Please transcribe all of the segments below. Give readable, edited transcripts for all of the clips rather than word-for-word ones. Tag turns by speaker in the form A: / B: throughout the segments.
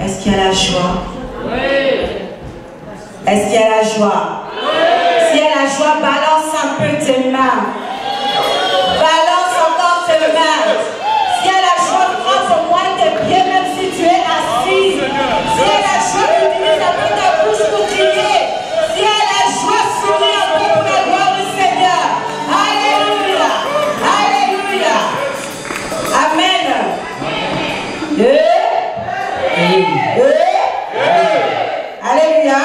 A: Est-ce qu'il y a la joie?
B: Oui.
A: Est-ce qu'il y a la joie? Oui. S'il y a la joie, balance un peu tes mains. Balance encore tes mains. S'il y a la joie, frappe au moins tes pieds, même si tu es assis. S'il y a la joie, utilise un peu ta bouche pour crier. S'il y a la joie, souris un peu pour la gloire du Seigneur. Alléluia. Alléluia. Amen. Alléluia.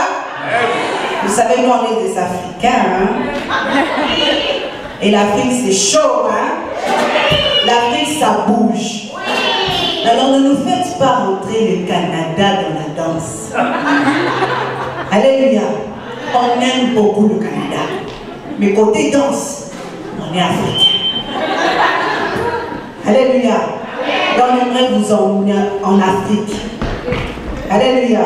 A: Vous savez, nous on est des Africains. Hein? Et l'Afrique c'est chaud. Hein? L'Afrique ça bouge. Alors ne nous faites pas rentrer le Canada dans la danse. Alléluia. On aime beaucoup le Canada. Mais côté danse, on est Africain. Alléluia. Et on aimerait vous emmener en Afrique. Alléluia.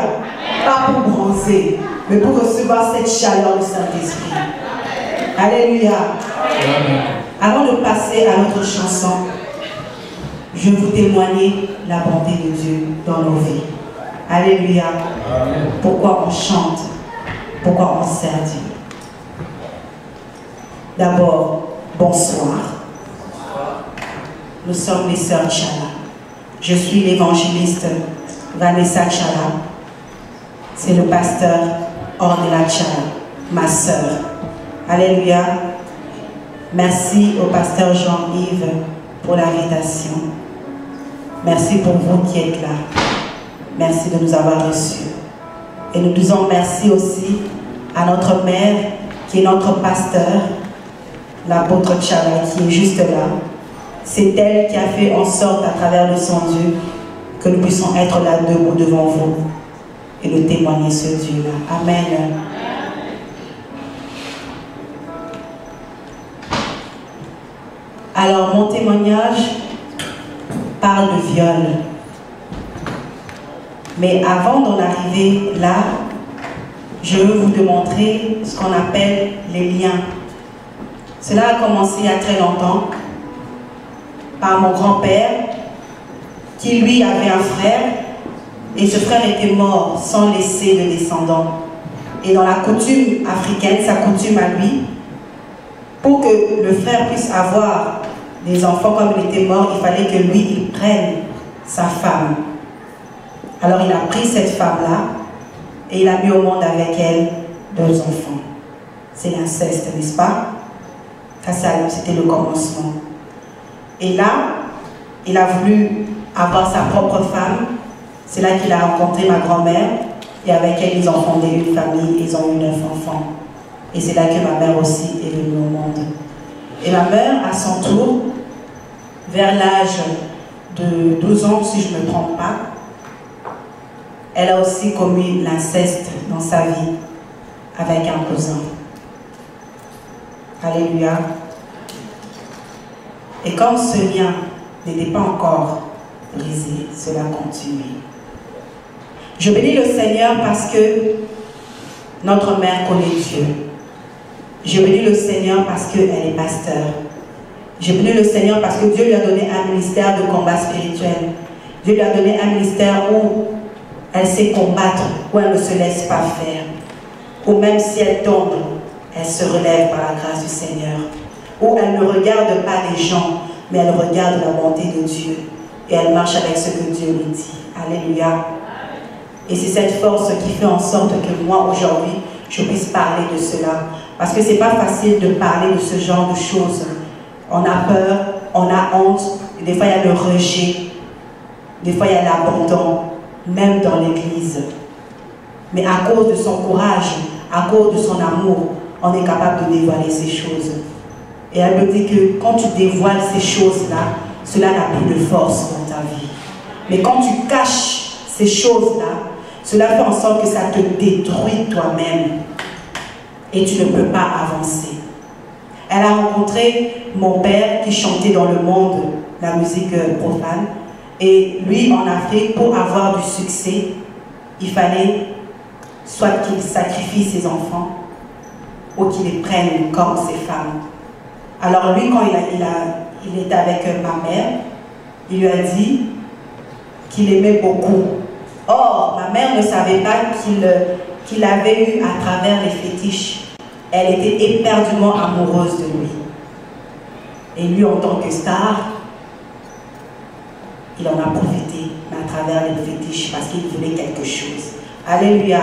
A: Pas pour bronzer, mais pour recevoir cette chaleur du Saint-Esprit. Alléluia. Avant de passer à notre chanson, je vais vous témoigner la bonté de Dieu dans nos vies. Alléluia. Pourquoi on chante, pourquoi on sert Dieu. D'abord, bonsoir. Nous sommes les sœurs Tchala. Je suis l'évangéliste Vanessa Tchala. C'est le pasteur Ornella Tchala, ma sœur. Alléluia. Merci au pasteur Jean-Yves pour l'invitation. Merci pour vous qui êtes là. Merci de nous avoir reçus. Et nous disons merci aussi à notre mère qui est notre pasteur, l'apôtre Tchala, qui est juste là. C'est elle qui a fait en sorte, à travers de son Dieu, que nous puissions être là debout devant vous et de témoigner ce Dieu-là. Amen. Alors, mon témoignage parle de viol. Mais avant d'en arriver là, je veux vous démontrer ce qu'on appelle les liens. Cela a commencé il y a très longtemps par mon grand-père qui lui avait un frère et ce frère était mort sans laisser de descendants. Et dans la coutume africaine, sa coutume à lui, pour que le frère puisse avoir des enfants comme il était mort, il fallait que lui, il prenne sa femme. Alors il a pris cette femme-là et il a mis au monde avec elle 2 enfants. C'est l'inceste, n'est-ce pas? Ça, c'était le commencement. Et là, il a voulu avoir sa propre femme. C'est là qu'il a rencontré ma grand-mère et avec elle, ils ont fondé une famille, ils ont eu 9 enfants. Et c'est là que ma mère aussi est venue au monde. Et ma mère, à son tour, vers l'âge de 12 ans, si je ne me trompe pas, elle a aussi commis l'inceste dans sa vie avec un cousin. Alléluia. Et comme ce lien n'était pas encore brisé, cela continue. Je bénis le Seigneur parce que notre mère connaît Dieu. Je bénis le Seigneur parce qu'elle est pasteur. Je bénis le Seigneur parce que Dieu lui a donné un ministère de combat spirituel. Dieu lui a donné un ministère où elle sait combattre, où elle ne se laisse pas faire. Où même si elle tombe, elle se relève par la grâce du Seigneur. Où elle ne regarde pas les gens, mais elle regarde la bonté de Dieu. Et elle marche avec ce que Dieu lui dit. Alléluia. Et c'est cette force qui fait en sorte que moi, aujourd'hui, je puisse parler de cela. Parce que ce n'est pas facile de parler de ce genre de choses. On a peur, on a honte, et des fois il y a le rejet, des fois il y a l'abandon, même dans l'église. Mais à cause de son courage, à cause de son amour, on est capable de dévoiler ces choses. Et elle me dit que quand tu dévoiles ces choses-là, cela n'a plus de force dans ta vie. Mais quand tu caches ces choses-là, cela fait en sorte que ça te détruit toi-même. Et tu ne peux pas avancer. Elle a rencontré mon père qui chantait dans le monde la musique profane. Et lui, en Afrique, pour avoir du succès, il fallait soit qu'il sacrifie ses enfants ou qu'il les prenne comme ses femmes. Alors lui, quand il était avec ma mère, il lui a dit qu'il aimait beaucoup Or, ma mère ne savait pas qu'il avait eu à travers les fétiches. Elle était éperdument amoureuse de lui. Et lui, en tant que star, il en a profité, mais à travers les fétiches, parce qu'il voulait quelque chose. Alléluia.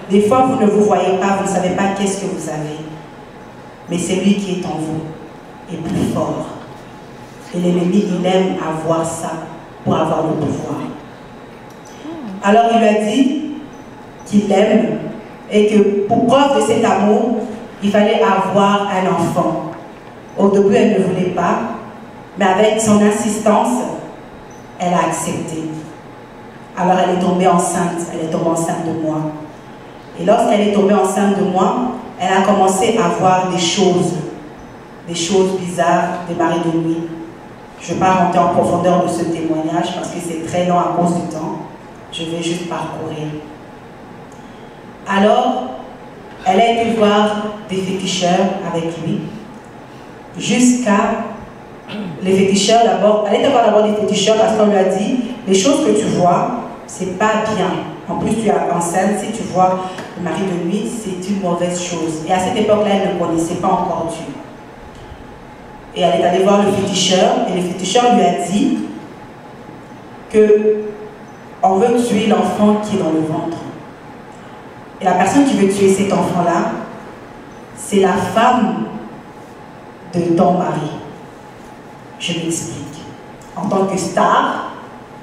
A: Des fois, vous ne vous voyez pas, vous ne savez pas qu'est-ce que vous avez. Mais c'est lui qui est en vous, et plus fort. Et l'ennemi, il aime avoir ça pour avoir le pouvoir. Alors, il lui a dit qu'il l'aime et que pour preuve de cet amour, il fallait avoir un enfant. Au début, elle ne voulait pas, mais avec son insistance, elle a accepté. Alors, elle est tombée enceinte. Elle est tombée enceinte de moi. Et lorsqu'elle est tombée enceinte de moi, elle a commencé à voir des choses bizarres, des marées de nuit. Je ne vais pas rentrer en profondeur de ce témoignage parce que c'est très long à cause du temps. Je vais juste parcourir. Alors, elle a été voir des féticheurs avec lui, jusqu'à les féticheurs d'abord. Elle est allée voir d'abord des féticheurs parce qu'on lui a dit, les choses que tu vois, c'est pas bien. En plus, tu es enceinte, si tu vois le mari de nuit, c'est une mauvaise chose. Et à cette époque-là, elle ne connaissait pas encore Dieu. Et elle est allée voir le féticheur, et le féticheur lui a dit que on veut tuer l'enfant qui est dans le ventre. Et la personne qui veut tuer cet enfant-là, c'est la femme de ton mari. Je m'explique. En tant que star,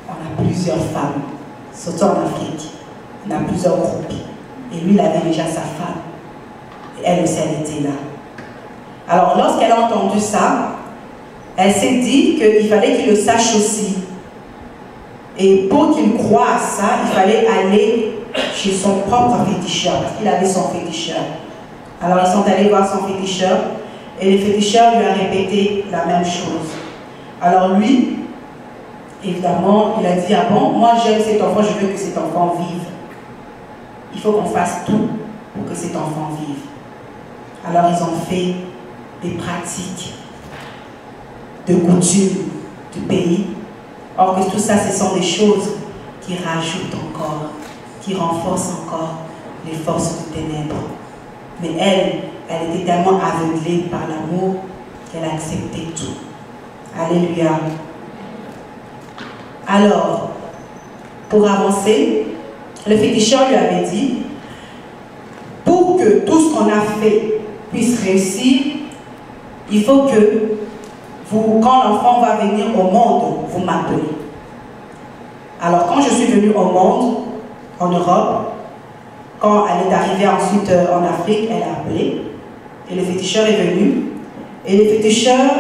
A: on a plusieurs femmes, surtout en Afrique. On a plusieurs groupes. Et lui, il avait déjà sa femme. Et elle aussi, elle était là. Alors, lorsqu'elle a entendu ça, elle s'est dit qu'il fallait qu'il le sache aussi. Et pour qu'il croie à ça, il fallait aller chez son propre féticheur, parce qu'il avait son féticheur. Alors, ils sont allés voir son féticheur, et le féticheur lui a répété la même chose. Alors lui, évidemment, il a dit, ah bon, moi j'aime cet enfant, je veux que cet enfant vive. Il faut qu'on fasse tout pour que cet enfant vive. Alors ils ont fait des pratiques de coutumes du pays. Or que tout ça, ce sont des choses qui rajoutent encore, qui renforcent encore les forces des ténèbres. Mais elle était tellement aveuglée par l'amour qu'elle a accepté tout. Alléluia. Alors, pour avancer, le féticheur lui avait dit, pour que tout ce qu'on a fait puisse réussir, il faut que vous, quand l'enfant va venir au monde, vous m'appelez. Alors, quand je suis venue au monde, en Europe, quand elle est arrivée ensuite en Afrique, elle a appelé, et le féticheur est venu, et le féticheur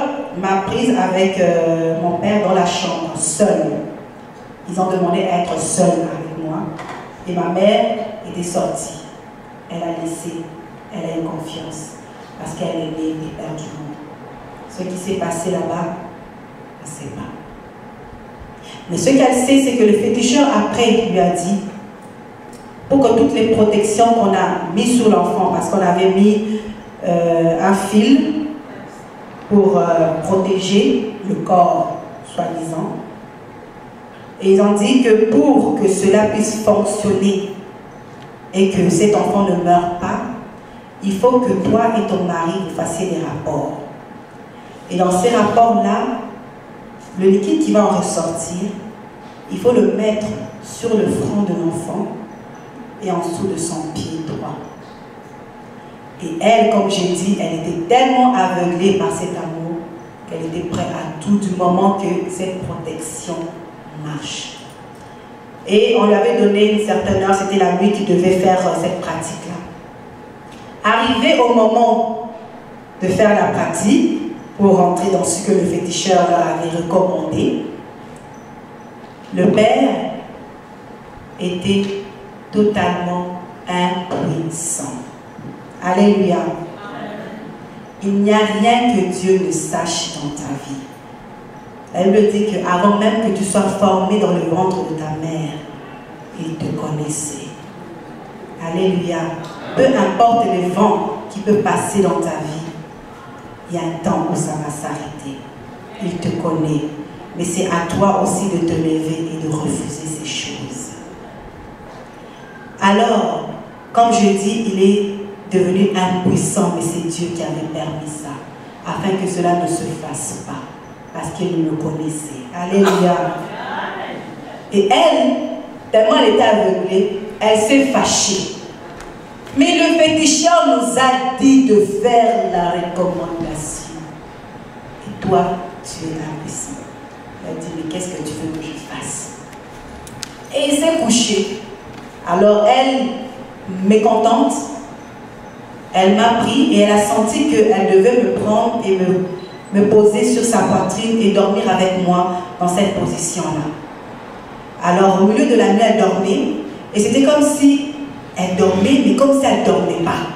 A: m'a prise avec mon père dans la chambre, seule. Ils ont demandé à être seule avec moi. Et ma mère était sortie. Elle a laissé, elle a eu confiance. Parce qu'elle est née éperdument. Ce qui s'est passé là-bas, on ne sait pas. Mais ce qu'elle sait, c'est que le féticheur après lui a dit, pour que toutes les protections qu'on a mises sur l'enfant, parce qu'on avait mis un fil pour protéger le corps, soi-disant. Et ils ont dit que pour que cela puisse fonctionner et que cet enfant ne meure pas, il faut que toi et ton mari vous fassiez des rapports. Et dans ces rapports-là, le liquide qui va en ressortir, il faut le mettre sur le front de l'enfant et en dessous de son pied droit. Et elle, comme j'ai dit, elle était tellement aveuglée par cet amour qu'elle était prête à tout du moment que cette protection marche. Et on lui avait donné une certaine heure, c'était la nuit qu'il devait faire cette pratique-là. Arrivé au moment de faire la pratique, pour rentrer dans ce que le féticheur leur avait recommandé, le père était totalement impuissant. Alléluia. Il n'y a rien que Dieu ne sache dans ta vie. Elle me dit qu'avant même que tu sois formé dans le ventre de ta mère, il te connaissait. Alléluia. Peu importe les vents qui peuvent passer dans ta vie, il y a un temps où ça va s'arrêter. Il te connaît. Mais c'est à toi aussi de te lever et de refuser ces choses. Alors, comme je dis, il est devenu impuissant, mais c'est Dieu qui avait permis ça, afin que cela ne se fasse pas, parce qu'il me connaissait. Alléluia. Et elle, tellement elle était aveuglée, elle s'est fâchée. Mais le féticheur nous a dit de faire la recommandation. Et toi, tu es impuissant. Elle a dit, mais qu'est-ce que tu veux que je fasse? Et il s'est couché. Alors elle, mécontente, elle m'a pris et elle a senti qu'elle devait me prendre et me poser sur sa poitrine et dormir avec moi dans cette position-là. Alors au milieu de la nuit, elle dormait et c'était comme si elle dormait, mais comme si elle ne dormait pas.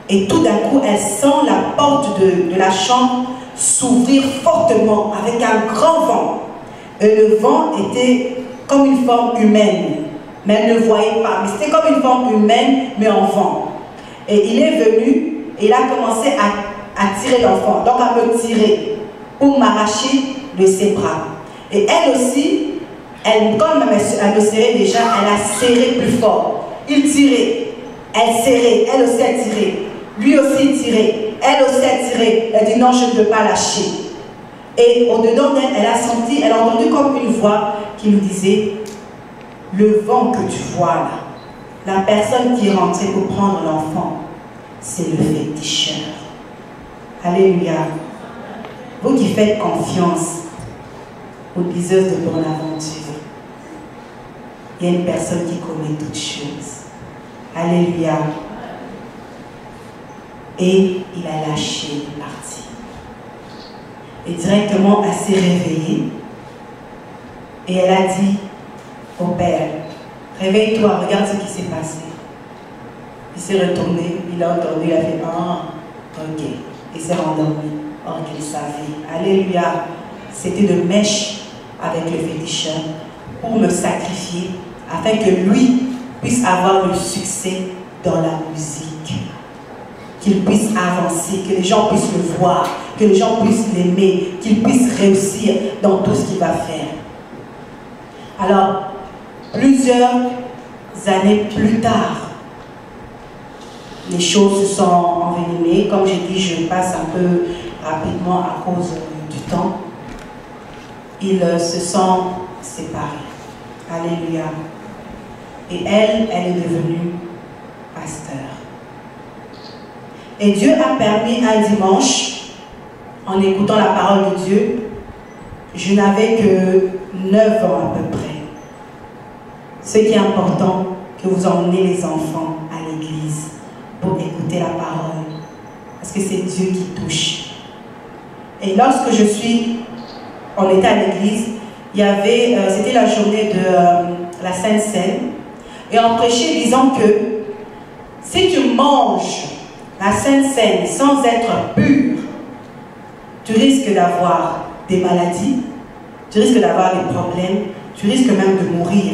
A: Et tout d'un coup, elle sent la porte de la chambre s'ouvrir fortement avec un grand vent. Et le vent était comme une forme humaine, mais elle ne voyait pas. Mais c'était comme une forme humaine, mais en vent. Et il est venu et il a commencé à tirer l'enfant, donc à me tirer pour m'arracher de ses bras. Et elle aussi, comme elle me serrait déjà, elle a serré plus fort. Il tirait, elle serrait, elle aussi a tiré. Lui aussi tirait, elle aussi a tiré. Elle dit non, je ne peux pas lâcher. Et au-dedans d'elle, elle a entendu comme une voix qui nous disait, le vent que tu vois là, la personne qui est rentrée pour prendre l'enfant, c'est le féticheur. Alléluia. Vous qui faites confiance aux liseuses de Bonaventure, il y a une personne qui connaît toutes choses. Alléluia. Et il a lâché, il est parti. Et directement, elle s'est réveillée. Et elle a dit au père, réveille-toi, regarde ce qui s'est passé. Il s'est retourné, il a entendu, il a fait, ah, ok. Il s'est rendormi. Or qu'il savait. Alléluia. C'était de mèche avec le féticheur pour me sacrifier afin que lui puisse avoir le succès dans la musique. Qu'il puisse avancer, que les gens puissent le voir, que les gens puissent l'aimer, qu'il puisse réussir dans tout ce qu'il va faire. Alors, plusieurs années plus tard, les choses se sont envenimées. Comme j'ai dit, je passe un peu rapidement à cause du temps. Ils se sont séparés. Alléluia. Et elle est devenue pasteur. Et Dieu a permis un dimanche, en écoutant la parole de Dieu, je n'avais que 9 ans à peu près. Ce qui est important, que vous emmenez les enfants à l'église pour écouter la parole. Parce que c'est Dieu qui touche. Et lorsque on était à l'église, il y avait, c'était la journée de la Sainte Seine, et on prêchait disant que si tu manges la Sainte Seine sans être pur, tu risques d'avoir des maladies, tu risques d'avoir des problèmes, tu risques même de mourir.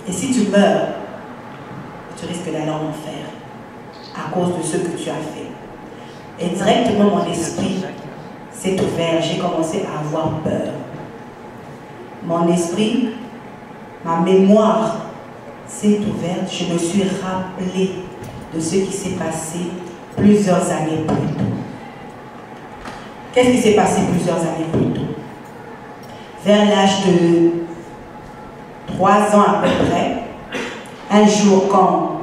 A: Et si tu meurs, tu risques d'aller en enfer à cause de ce que tu as fait. Et directement mon esprit s'est ouvert, j'ai commencé à avoir peur. Mon esprit, ma mémoire s'est ouverte, je me suis rappelé de ce qui s'est passé plusieurs années plus tôt. Qu'est-ce qui s'est passé plusieurs années plus tôt? Vers l'âge de 3 ans à peu près, un jour quand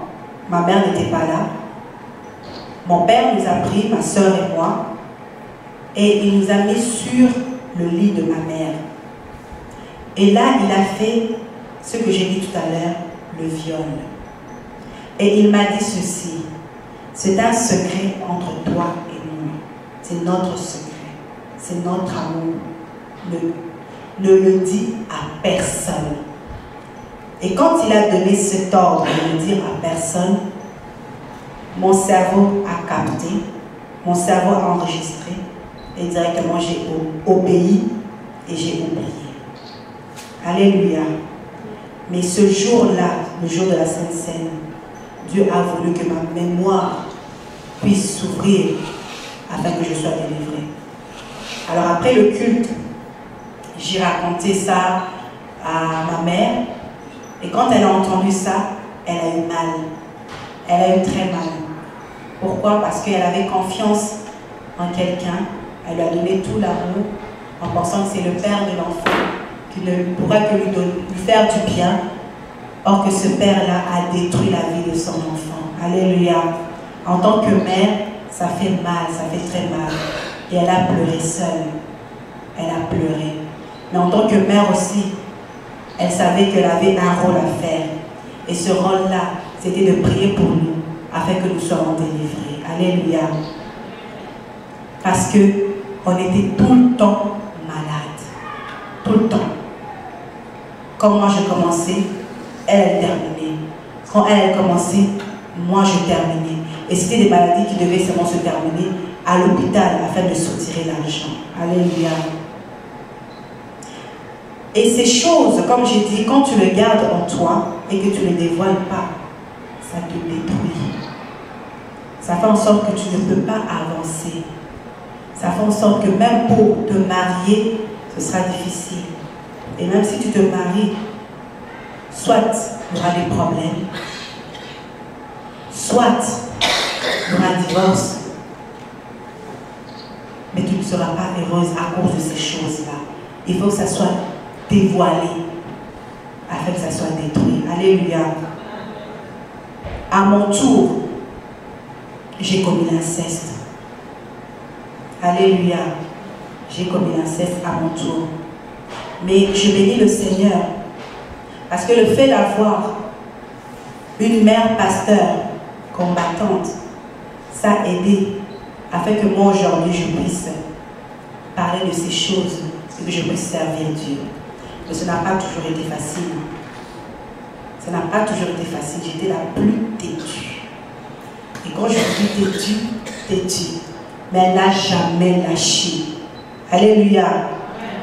A: ma mère n'était pas là, mon père nous a pris, ma soeur et moi, et il nous a mis sur le lit de ma mère. Et là, il a fait ce que j'ai dit tout à l'heure, le viol. Et il m'a dit ceci, c'est un secret entre toi et nous. C'est notre secret, c'est notre amour. Ne le dis à personne. Et quand il a donné cet ordre de le dire à personne, mon cerveau a capté, mon cerveau a enregistré, et directement j'ai obéi et j'ai oublié. Alléluia. Mais ce jour-là, le jour de la Sainte Seine, Dieu a voulu que ma mémoire puisse s'ouvrir afin que je sois délivrée. Alors après le culte, j'ai raconté ça à ma mère, et quand elle a entendu ça, elle a eu mal. Elle a eu très mal. Pourquoi? Parce qu'elle avait confiance en quelqu'un. Elle lui a donné tout l'amour en pensant que c'est le père de l'enfant qui ne pourra que lui faire du bien. Or que ce père-là a détruit la vie de son enfant. Alléluia. En tant que mère, ça fait mal, ça fait très mal. Et elle a pleuré seule. Elle a pleuré. Mais en tant que mère aussi, elle savait qu'elle avait un rôle à faire. Et ce rôle-là, c'était de prier pour nous, afin que nous soyons délivrés. Alléluia. Parce qu'on était tout le temps malade. Tout le temps. Quand moi je commençais, elle terminait. Quand elle commençait, moi je terminais. Et c'était des maladies qui devaient seulement se terminer à l'hôpital afin de soutirer l'argent. Alléluia. Et ces choses, comme j'ai dit, quand tu les gardes en toi et que tu ne les dévoiles pas, ça te détruit. Ça fait en sorte que tu ne peux pas avancer. Ça fait en sorte que même pour te marier, ce sera difficile. Et même si tu te maries, soit il y aura des problèmes, soit il y aura un divorce, mais tu ne seras pas heureuse à cause de ces choses-là. Il faut que ça soit dévoilé afin que ça soit détruit. Alléluia. À mon tour, j'ai commis l'inceste. Alléluia. J'ai commis l'inceste à mon tour. Mais je bénis le Seigneur parce que le fait d'avoir une mère pasteur combattante, ça a aidé afin que moi aujourd'hui je puisse parler de ces choses et que je puisse servir Dieu. Mais ce n'a pas toujours été facile. Ça n'a pas toujours été facile. J'étais la plus têtue. Et quand je dis têtue, têtue. Mais elle n'a jamais lâché. Alléluia.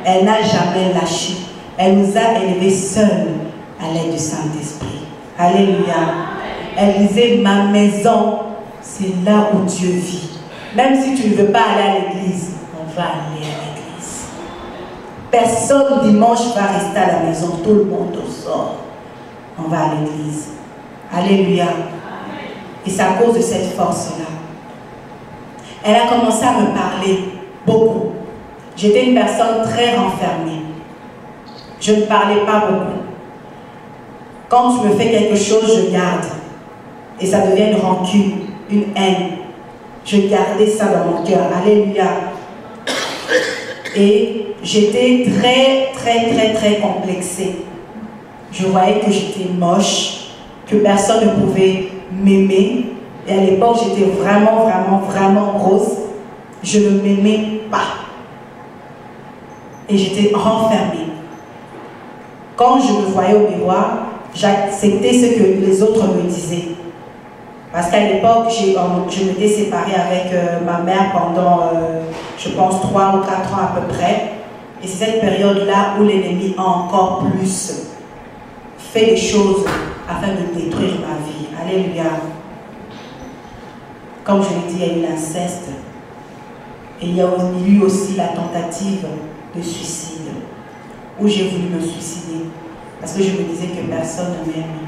A: Elle n'a jamais lâché. Elle nous a élevés seuls à l'aide du Saint-Esprit. Alléluia. Elle disait, ma maison, c'est là où Dieu vit. Même si tu ne veux pas aller à l'église, on va aller à l'église. Personne dimanche va rester à la maison. Tout le monde sort. On va à l'église. Alléluia. Et c'est à cause de cette force-là. Elle a commencé à me parler beaucoup. J'étais une personne très renfermée. Je ne parlais pas beaucoup. Quand tu me fais quelque chose, je garde. Et ça devient une rancune, une haine. Je gardais ça dans mon cœur. Alléluia. Et j'étais très complexée. Je voyais que j'étais moche, que personne ne pouvait m'aimer. Et à l'époque, j'étais vraiment grosse. Je ne m'aimais pas. Et j'étais renfermée. Quand je me voyais au miroir, j'acceptais ce que les autres me disaient. Parce qu'à l'époque, je m'étais séparée avec ma mère pendant, je pense, 3 ou 4 ans à peu près. Et c'est cette période-là où l'ennemi a encore plus fait des choses afin de détruire ma vie. Alléluia. Comme je l'ai dit, il y a eu l'inceste. Et il y a eu aussi la tentative de suicide, où j'ai voulu me suicider. Parce que je me disais que personne ne m'aime.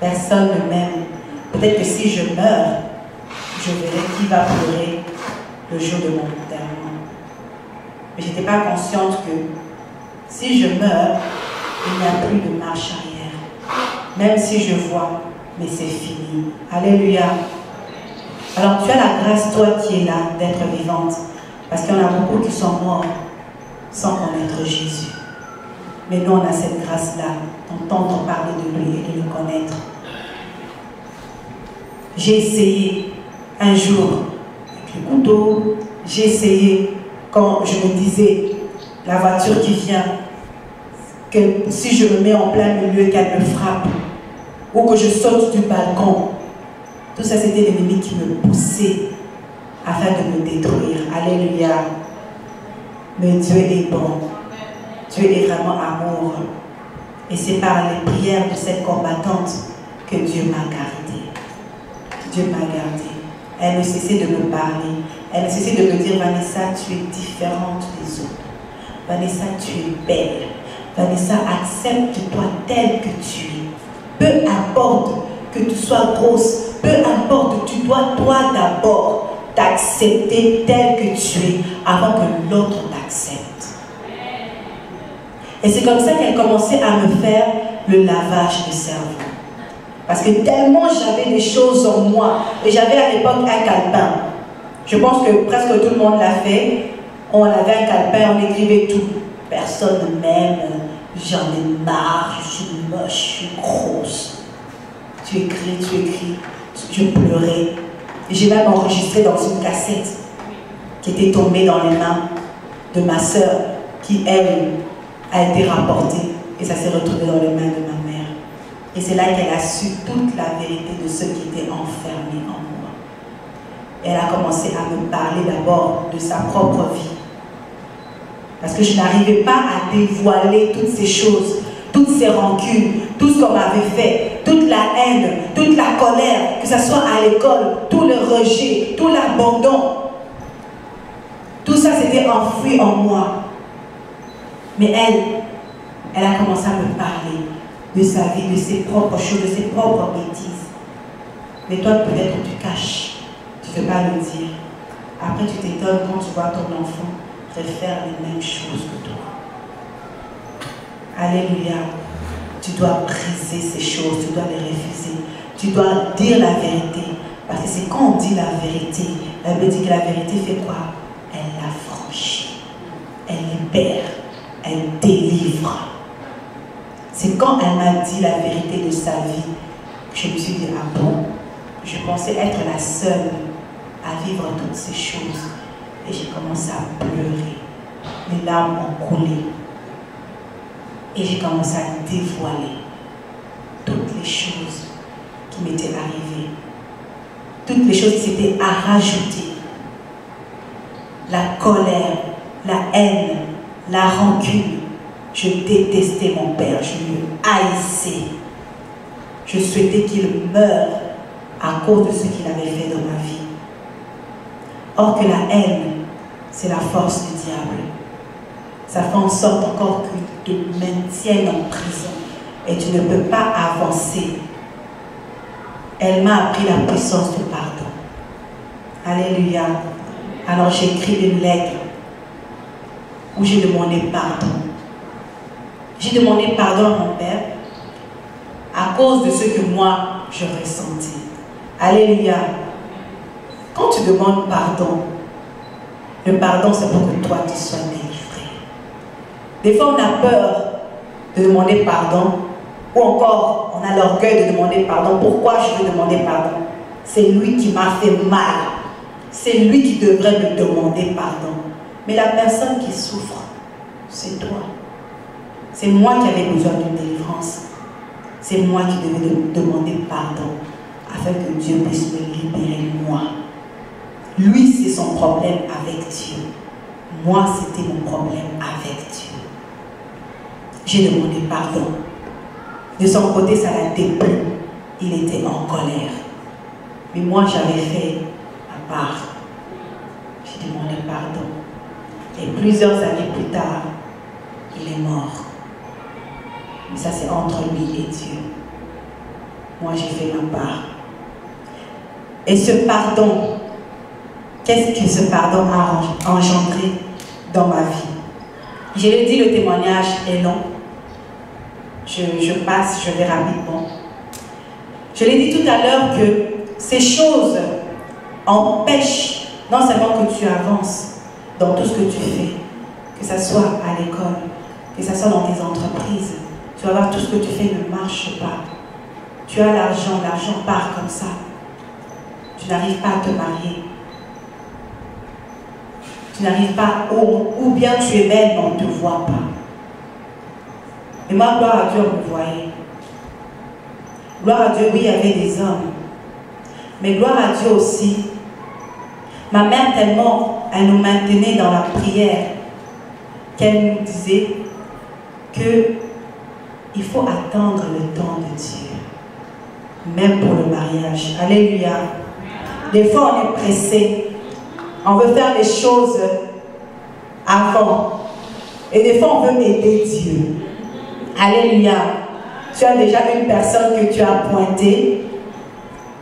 A: Personne ne m'aime. Peut-être que si je meurs, je verrai qui va pleurer le jour de mon enterrement. Mais je n'étais pas consciente que si je meurs, il n'y a plus de marche arrière. Même si je vois, mais c'est fini. Alléluia. Alors tu as la grâce, toi qui es là, d'être vivante. Parce qu'il y en a beaucoup qui sont morts sans connaître Jésus. Mais nous, on a cette grâce-là, d'entendre parler de lui et de le connaître. J'ai essayé un jour avec le couteau, j'ai essayé quand je me disais, la voiture qui vient, que si je me mets en plein milieu, qu'elle me frappe, ou que je saute du balcon. Tout ça, c'était l'ennemi qui me poussait afin de me détruire. Alléluia. Mais Dieu est bon. Dieu est vraiment amour. Et c'est par les prières de cette combattante que Dieu m'a gardée. Dieu m'a gardée. Elle ne cessait de me parler. Elle ne cessait de me dire, Vanessa, tu es différente des autres. Vanessa, tu es belle. Vanessa, accepte-toi telle que tu es. Peu importe que tu sois grosse, peu importe, tu dois toi d'abord t'accepter tel que tu es avant que l'autre t'accepte. Et c'est comme ça qu'elle commençait à me faire le lavage de cerveau. Parce que tellement j'avais des choses en moi, et j'avais à l'époque un calepin. Je pense que presque tout le monde l'a fait. On avait un calepin, on écrivait tout. Personne ne m'aime, j'en ai marre, je suis moche, je suis grosse. Tu écris, je pleurais. Et j'ai même enregistré dans une cassette qui était tombée dans les mains de ma sœur, qui elle a été rapportée et ça s'est retrouvé dans les mains de ma mère. Et c'est là qu'elle a su toute la vérité de ce qui était enfermé en moi. Et elle a commencé à me parler d'abord de sa propre vie. Parce que je n'arrivais pas à dévoiler toutes ces choses, toutes ces rancunes, tout ce qu'on m'avait fait, toute la haine, toute la colère, que ce soit à l'école, tout le rejet, tout l'abandon. Tout ça s'était enfoui en moi. Mais elle a commencé à me parler de sa vie, de ses propres choses, de ses propres bêtises. Mais toi, peut-être tu caches, tu ne veux pas le dire. Après, tu t'étonnes quand tu vois ton enfant faire les mêmes choses que toi. Alléluia. Tu dois briser ces choses, tu dois les refuser. Tu dois dire la vérité. Parce que c'est quand on dit la vérité, la Bible dit que la vérité fait quoi? Elle l'affranchit, elle libère, elle délivre. C'est quand elle m'a dit la vérité de sa vie que je me suis dit, ah bon, je pensais être la seule à vivre toutes ces choses. Et j'ai commencé à pleurer. Les larmes ont coulé. Et j'ai commencé à dévoiler toutes les choses qui m'étaient arrivées. Toutes les choses qui s'étaient à rajouter. La colère, la haine, la rancune. Je détestais mon père, je le haïssais. Je souhaitais qu'il meure à cause de ce qu'il avait fait dans ma vie. Or que la haine, c'est la force du diable. Ça fait en sorte encore que tu te maintiennes en prison et tu ne peux pas avancer. Elle m'a appris la puissance du pardon. Alléluia. Alors j'ai écrit une lettre où j'ai demandé pardon. J'ai demandé pardon à mon père à cause de ce que moi je ressentais. Alléluia. Quand tu demandes pardon, le pardon c'est pour que toi tu sois délivré. Des fois on a peur de demander pardon, ou encore on a l'orgueil de demander pardon. Pourquoi je veux demander pardon? C'est lui qui m'a fait mal. C'est lui qui devrait me demander pardon. Mais la personne qui souffre, c'est toi. C'est moi qui avais besoin d'une délivrance. C'est moi qui devais demander pardon afin que Dieu puisse me libérer moi. Lui, c'est son problème avec Dieu. Moi, c'était mon problème avec Dieu. J'ai demandé pardon. De son côté, ça l'a déplu. Il était en colère. Mais moi, j'avais fait ma part. J'ai demandé pardon. Et plusieurs années plus tard, il est mort. Mais ça, c'est entre lui et Dieu. Moi, j'ai fait ma part. Et ce pardon, qu'est-ce que ce pardon a engendré dans ma vie? Je l'ai dit, le témoignage est long. Je passe, je vais rapidement. Je l'ai dit tout à l'heure que ces choses empêchent non seulement que tu avances dans tout ce que tu fais, que ce soit à l'école, que ce soit dans tes entreprises. Tu vas voir, tout ce que tu fais ne marche pas. Tu as l'argent, l'argent part comme ça. Tu n'arrives pas à te marier. Tu n'arrives pas, ou bien tu es belle, mais on ne te voit pas. Et moi, gloire à Dieu, on me voyait. Gloire à Dieu, oui, il y avait des hommes. Mais gloire à Dieu aussi. Ma mère, tellement, elle nous maintenait dans la prière, qu'elle nous disait qu'il faut attendre le temps de Dieu. Même pour le mariage. Alléluia. Des fois, on est pressé. On veut faire les choses avant. Et des fois, on veut aider Dieu. Alléluia. tu as déjà une personne que tu as pointée,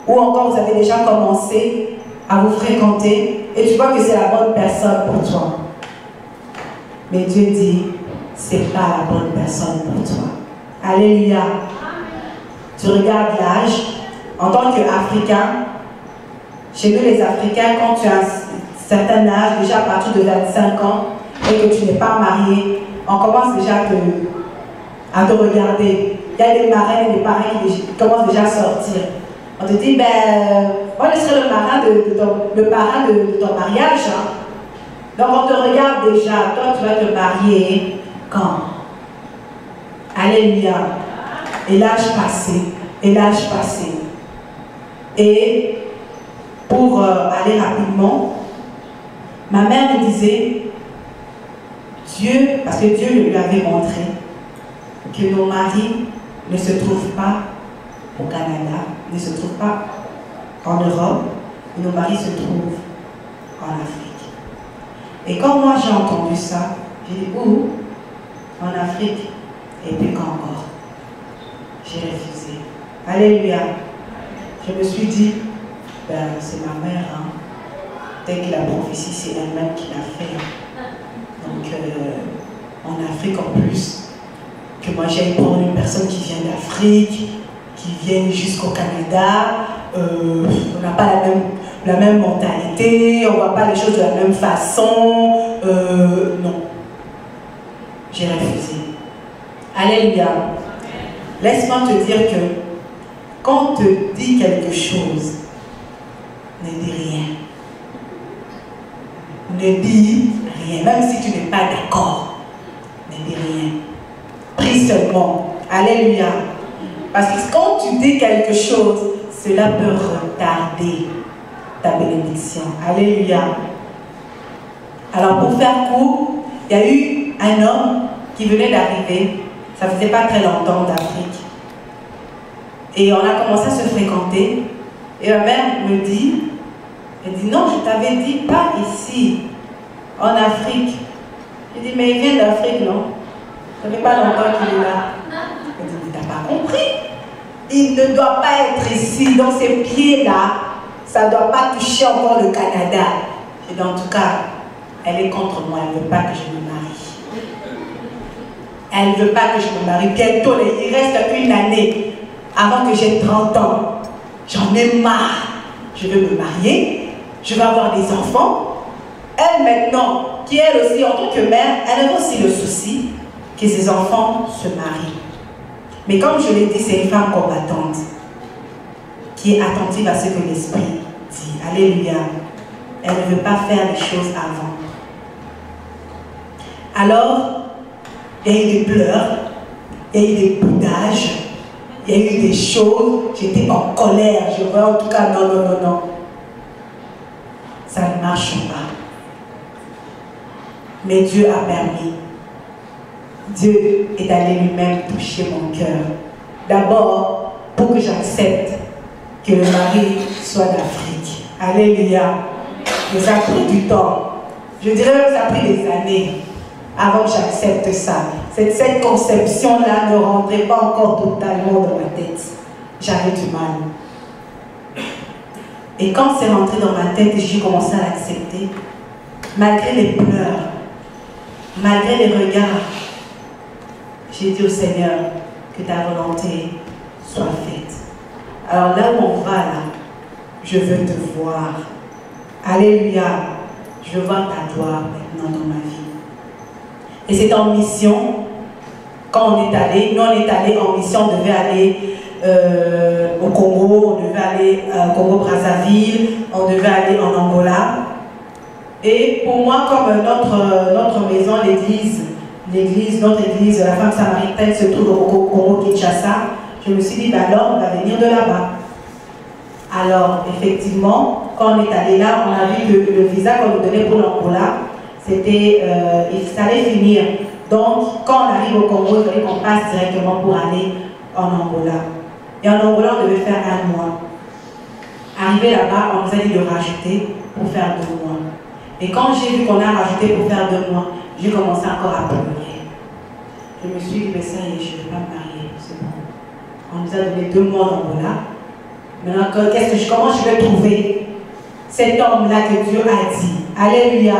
A: ou encore vous avez déjà commencé à vous fréquenter et tu vois que c'est la bonne personne pour toi. Mais Dieu dit, c'est pas la bonne personne pour toi. Alléluia. Tu regardes l'âge. En tant qu'Africain, chez nous les Africains, quand tu as un certain âge, déjà à partir de 25 ans, et que tu n'es pas marié, on commence déjà à te regarder. Il y a des marraines et des parrains qui commencent déjà à sortir. On te dit, ben, moi je serai le parrain de ton mariage. Hein. Donc on te regarde déjà, toi tu vas te marier quand? Alléluia. Et l'âge passé, et l'âge passé. Et pour aller rapidement, ma mère me disait, Dieu, parce que Dieu lui avait montré que nos maris ne se trouvent pas au Canada, ne se trouvent pas en Europe, et nos maris se trouvent en Afrique. Et quand moi j'ai entendu ça, j'ai dit, où? En Afrique. Et puis quand encore? J'ai refusé. Alléluia. Je me suis dit, ben, c'est ma mère, hein. Dès que la prophétie, c'est elle-même qui l'a fait. Donc, en Afrique en plus, que moi j'aille prendre une personne qui vient d'Afrique, qui vient jusqu'au Canada, on n'a pas la même mentalité, on ne voit pas les choses de la même façon. Non. J'ai refusé. Alléluia. Laisse-moi te dire que quand on te dit quelque chose, ne dis rien. Ne dis rien. Même si tu n'es pas d'accord, ne dis rien. Prie seulement. Alléluia. Parce que quand tu dis quelque chose, cela peut retarder ta bénédiction. Alléluia. Alors pour faire court, il y a eu un homme qui venait d'arriver. Ça ne faisait pas très longtemps d'Afrique. Et on a commencé à se fréquenter. Et ma mère me dit, elle dit, non, je t'avais dit, pas ici, en Afrique. Je dis, mais il vient d'Afrique, non? Ça ne fait pas longtemps qu'il est là. Elle dit, mais t'as pas compris? Il ne doit pas être ici, dans ces pieds-là. Ça ne doit pas toucher encore le Canada. Et en tout cas, elle est contre moi, elle ne veut pas que je me marie. Elle ne veut pas que je me marie. Bientôt, il reste une année avant que j'ai 30 ans. J'en ai marre. Je veux me marier. Je veux avoir des enfants. Elle maintenant, qui elle aussi, en tant que mère, elle a aussi le souci que ses enfants se marient. Mais comme je l'ai dit, c'est une femme combattante qui est attentive à ce que l'Esprit dit. Alléluia. Elle ne veut pas faire les choses avant. Alors, il y a eu des pleurs, il y a eu des boudages, il y a eu des choses, j'étais en colère, je vois en tout cas, non, non, non, non. Ça ne marche pas. Mais Dieu a permis. Dieu est allé lui-même toucher mon cœur. D'abord, pour que j'accepte que le mari soit d'Afrique. Alléluia. Mais ça a pris du temps. Je dirais même que ça a pris des années avant que j'accepte ça. Cette conception-là ne rentrait pas encore totalement dans ma tête. J'avais du mal. Et quand c'est rentré dans ma tête et j'ai commencé à l'accepter, malgré les pleurs, malgré les regards, j'ai dit au Seigneur que ta volonté soit faite. Alors là où on va là, je veux te voir. Alléluia. Je veux voir ta gloire maintenant dans ma vie. Et c'est en mission, quand on est allé, nous on est allé en mission, on devait aller au Congo, on devait aller au Congo-Brazzaville, on devait aller en Angola. Et pour moi, comme notre maison, notre église, la femme samaritaine se trouve au Congo-Kinshasa, je me suis dit, ben alors on va venir de là-bas. Alors, effectivement, quand on est allé là, on a vu que le visa qu'on nous donnait pour l'Angola, c'était, il allait finir. Donc, quand on arrive au Congo, il fallait qu'on passe directement pour aller en Angola. Et en Angola, on devait faire 1 mois. Arrivé là-bas, on nous a dit de rajouter pour faire 2 mois. Et quand j'ai vu qu'on a rajouté pour faire 2 mois, j'ai commencé encore à pleurer. Je me suis dit, mais ça y est, je ne vais pas me marier, c'est bon. On nous a donné 2 mois d'Angola. Maintenant, comment je vais trouver cet homme-là que Dieu a dit? Alléluia.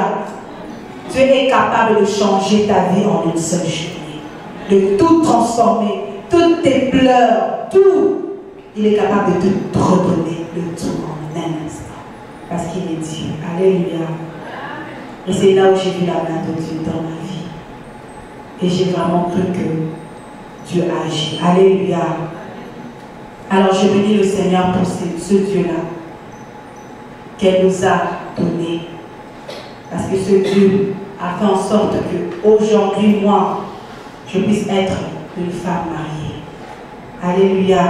A: Dieu est capable de changer ta vie en une seule journée. De tout transformer, toutes tes pleurs, tout. Il est capable de te redonner le tout en un instant. Parce qu'il est Dieu. Alléluia. Et c'est là où j'ai vu la main de Dieu dans ma vie. Et j'ai vraiment cru que Dieu agit. Alléluia. Alors je bénis le Seigneur pour ce Dieu-là qu'elle nous a donné. Parce que ce Dieu a fait en sorte qu'aujourd'hui, moi, je puisse être une femme mariée. Alléluia.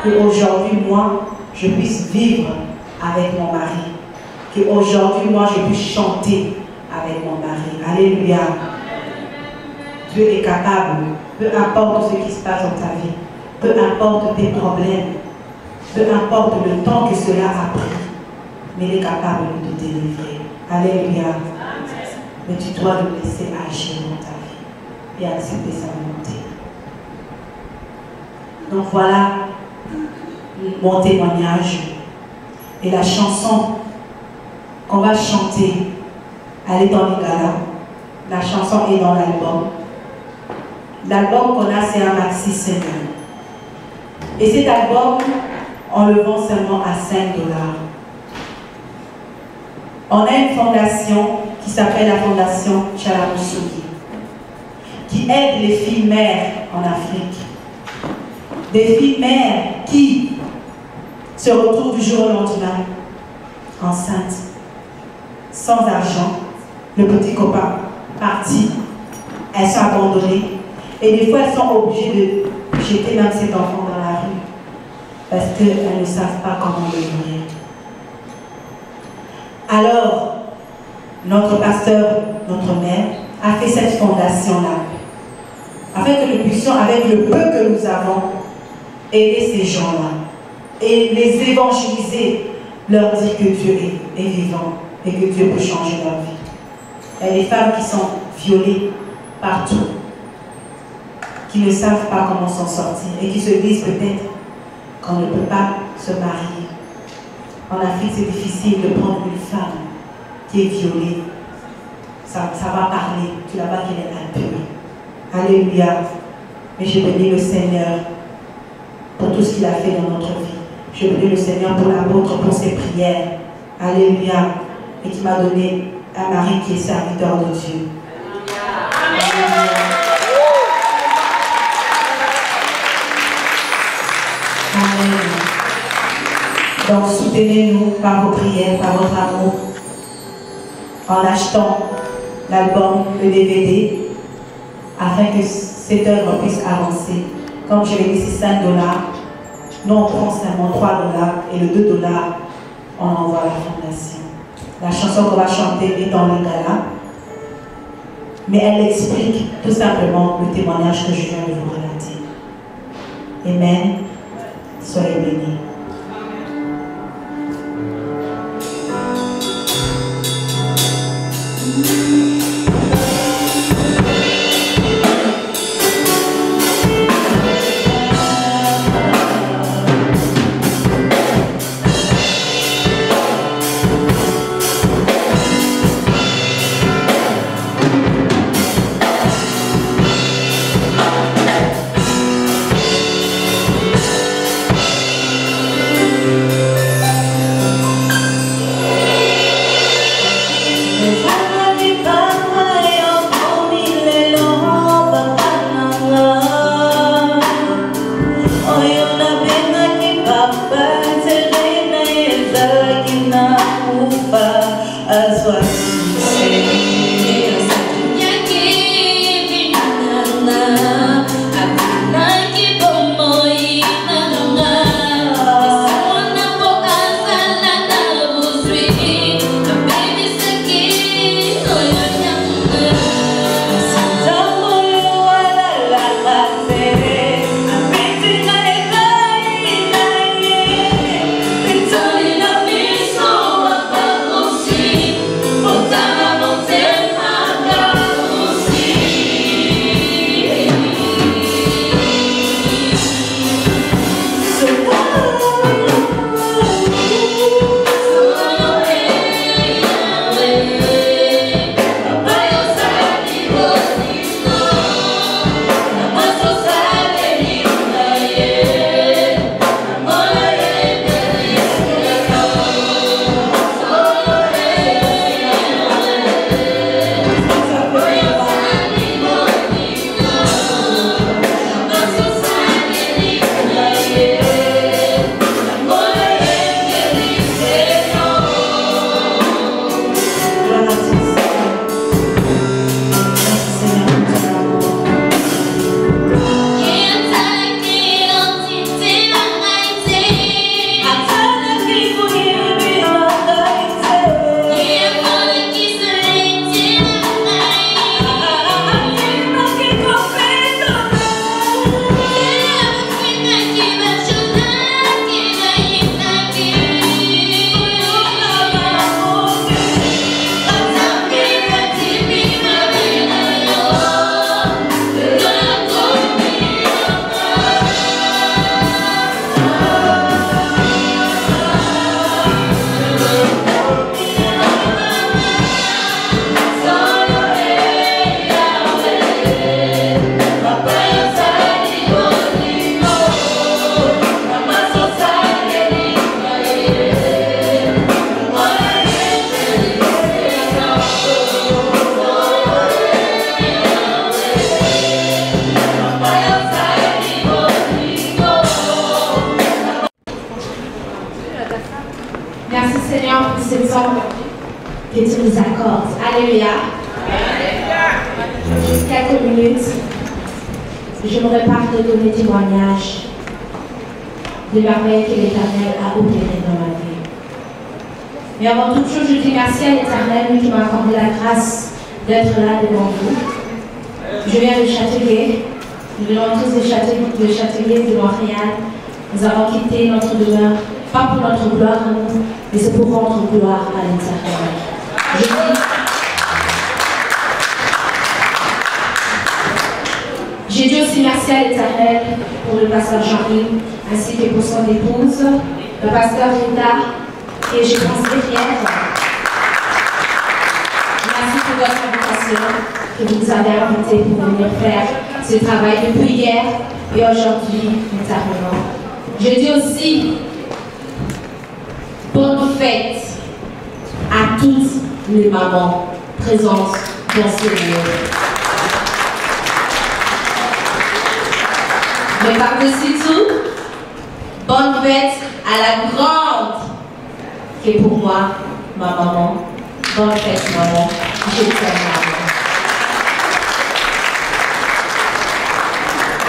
A: Qu'aujourd'hui, moi, je puisse vivre avec mon mari. Qu'aujourd'hui, moi, je puisse chanter avec mon mari. Alléluia. Dieu est capable, peu importe ce qui se passe dans ta vie, peu importe tes problèmes, peu importe le temps que cela a pris, mais il est capable de te délivrer. Alléluia. Mais tu dois le laisser agir dans ta vie et accepter sa volonté. Donc voilà mon témoignage. Et la chanson qu'on va chanter, elle est dans l'Igala. La chanson est dans l'album. L'album qu'on a, c'est un maxi single. Et cet album, on le vend seulement à 5 $. On a une fondation qui s'appelle la Fondation Chalamusugi, qui aide les filles mères en Afrique. Des filles mères qui se retrouvent du jour au lendemain enceintes, sans argent, le petit copain parti, elles sont abandonnées. Et des fois, elles sont obligées de jeter même cet enfant dans la rue parce qu'elles ne savent pas comment le nourrir. Alors, notre pasteur, notre mère, a fait cette fondation-là, afin que nous puissions, avec le peu que nous avons, aider ces gens-là et les évangéliser, leur dire que Dieu est vivant et que Dieu peut changer leur vie. Il y a des femmes qui sont violées partout, qui ne savent pas comment s'en sortir et qui se disent peut-être qu'on ne peut pas se marier. En Afrique, c'est difficile de prendre une femme qui est violée. Ça va parler. Tu la vois qu'elle est impure. Alléluia. Mais je bénis le Seigneur pour tout ce qu'il a fait dans notre vie. Je bénis le Seigneur pour l'apôtre, pour ses prières. Alléluia. Et qui m'a donné un mari qui est serviteur de Dieu. Alléluia. Amen. Donc soutenez-nous par vos prières, par votre amour, en achetant l'album, le DVD, afin que cette œuvre puisse avancer. Comme je l'ai dit, c'est 5 $. Nous, on prend seulement 3 $ et le 2 $, on envoie à la fondation. La chanson qu'on va chanter est dans l'Igala, mais elle explique tout simplement le témoignage que je viens de vous relater. Amen. Soyez bénis.
B: Alléluia. Juste quelques minutes. J'aimerais pas te donner témoignage de merveilles que l'Éternel a opéré dans ma vie. Mais avant toute chose, je dis merci à l'Éternel, lui qui m'a accordé la grâce d'être là devant vous. Je viens de Châteauguay. Nous venons tous de Châteauguay, de Montréal. Nous avons quitté notre demeure, pas pour notre gloire à nous, mais c'est pour rendre gloire à l'Éternel. J'ai dit aussi merci à l'Éternel pour le pasteur Jean-Yves, ainsi que pour son épouse, le pasteur Rita, et j'ai pensé hier. Merci pour votre invitation que vous nous avez invité pour venir faire ce travail depuis hier et aujourd'hui, notamment. Je dis aussi bonne fête à toutes les mamans présentes dans ce lieu. Mais par-dessus tout, bonne fête à la grande qui est pour moi ma maman. Bonne fête maman, je t'aime maman.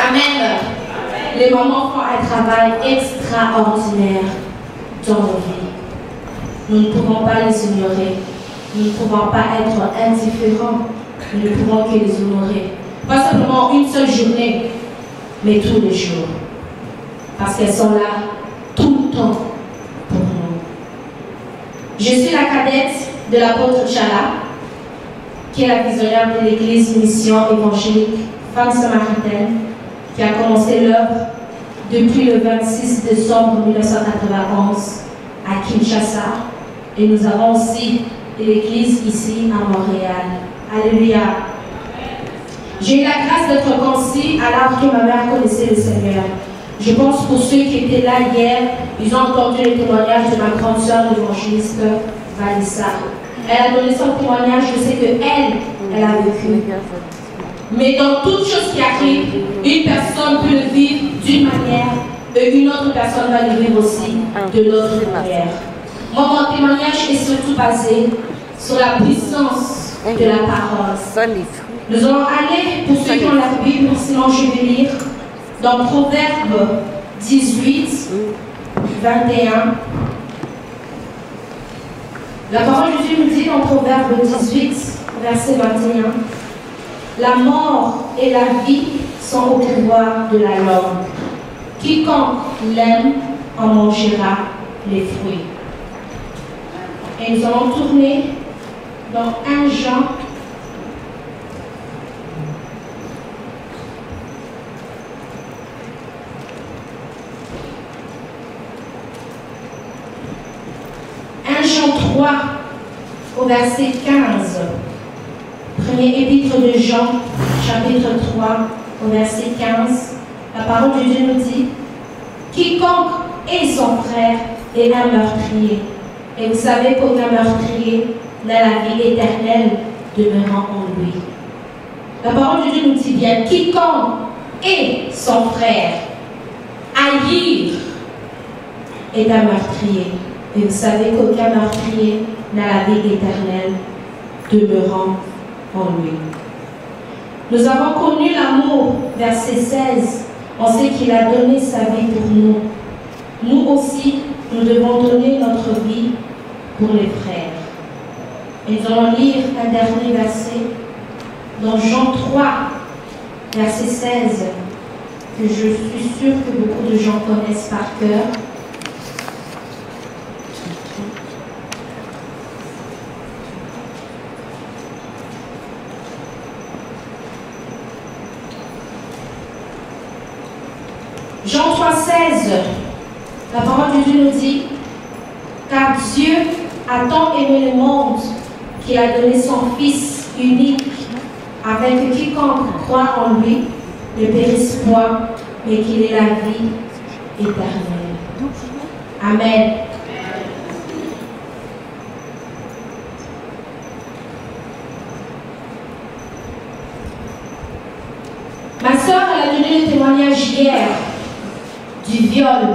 B: Amen. Les mamans font un travail extraordinaire dans nos vies. Nous ne pouvons pas les ignorer. Nous ne pouvons pas être indifférents. Nous ne pouvons que les honorer. Pas simplement une seule journée, mais tous les jours. Parce qu'elles sont là tout le temps pour nous. Je suis la cadette de l'apôtre Chala, qui est la visionnaire de l'église Mission évangélique Femme Samaritaine, qui a commencé l'œuvre depuis le 26 décembre 1991 à Kinshasa. Et nous avons aussi l'église ici à Montréal. Alléluia. J'ai eu la grâce d'être concis alors que ma mère connaissait le Seigneur. Je pense pour ceux qui étaient là hier, ils ont entendu le témoignage de ma grande sœur l'évangéliste Vanessa. Elle a donné son témoignage, je sais qu'elle a vécu. Mais dans toute chose qui arrive, une personne peut le vivre d'une manière et une autre personne va le vivre aussi de l'autre manière. Moi, mon témoignage est surtout basé sur la puissance de la parole. Nous allons aller, pour ceux qui ont la Bible, sinon je vais lire, dans Proverbe 18, 21. La parole de Dieu nous dit dans Proverbe 18, verset 21, « La mort et la vie sont au pouvoir de la langue. Quiconque l'aime en mangera les fruits. » Et nous allons tourner dans 1 Jean. Jean 3, au verset 15. Premier épître de Jean, chapitre 3, au verset 15. La parole de Dieu nous dit « Quiconque est son frère est un meurtrier. Et vous savez qu'aucun meurtrier n'a la vie éternelle demeurant en lui. » La parole de Dieu nous dit bien « Quiconque est son frère, haïr est un meurtrier. Et vous savez qu'aucun meurtrier n'a la vie éternelle demeurant en lui. » Nous avons connu l'amour, verset 16. On sait qu'il a donné sa vie pour nous. Nous aussi, nous devons donner notre vie pour les frères. Et nous allons lire un dernier verset dans Jean 3, verset 16, que je suis sûre que beaucoup de gens connaissent par cœur. Jean 3, 16, la parole de Dieu nous dit « Car Dieu a tant aimé le monde qu'il a donné son Fils unique, afin que quiconque croit en lui ne périsse point, mais qu'il ait la vie éternelle. » Amen. Ma soeur, elle a donné le témoignage hier du viol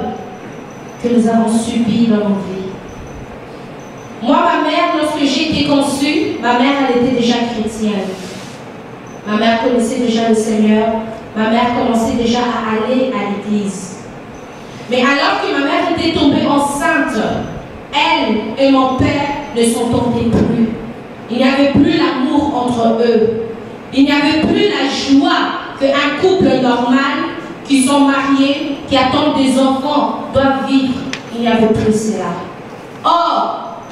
B: que nous avons subi dans nos vies. Moi, ma mère, lorsque j'ai été conçue, ma mère, elle était déjà chrétienne. Ma mère connaissait déjà le Seigneur. Ma mère commençait déjà à aller à l'église. Mais alors que ma mère était tombée enceinte, elle et mon père ne s'entendaient plus. Il n'y avait plus l'amour entre eux. Il n'y avait plus la joie qu'un couple normal, qui sont mariés, qui attendent des enfants, doivent vivre. Il n'y avait plus cela. Or,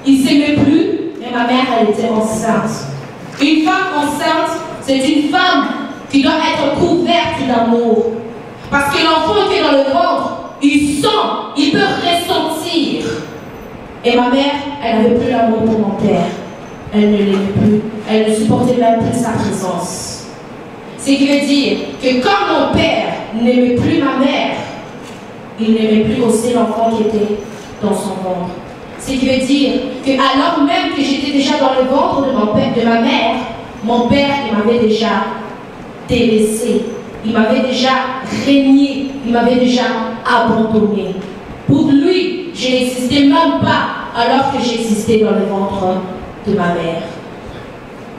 B: ils ne s'aimaient plus, mais ma mère, elle était enceinte. Une femme enceinte, c'est une femme qui doit être couverte d'amour. Parce que l'enfant qui est dans le ventre, il sent, il peut ressentir. Et ma mère, elle n'avait plus l'amour pour mon père. Elle ne l'aimait plus. Elle ne supportait même plus sa présence. Ce qui veut dire que quand mon père n'aimait plus ma mère, il n'aimait plus aussi l'enfant qui était dans son ventre. Ce qui veut dire que alors même que j'étais déjà dans le ventre de ma mère, mon père, il m'avait déjà délaissé. Il m'avait déjà régné. Il m'avait déjà abandonné. Pour lui, je n'existais même pas alors que j'existais dans le ventre de ma mère.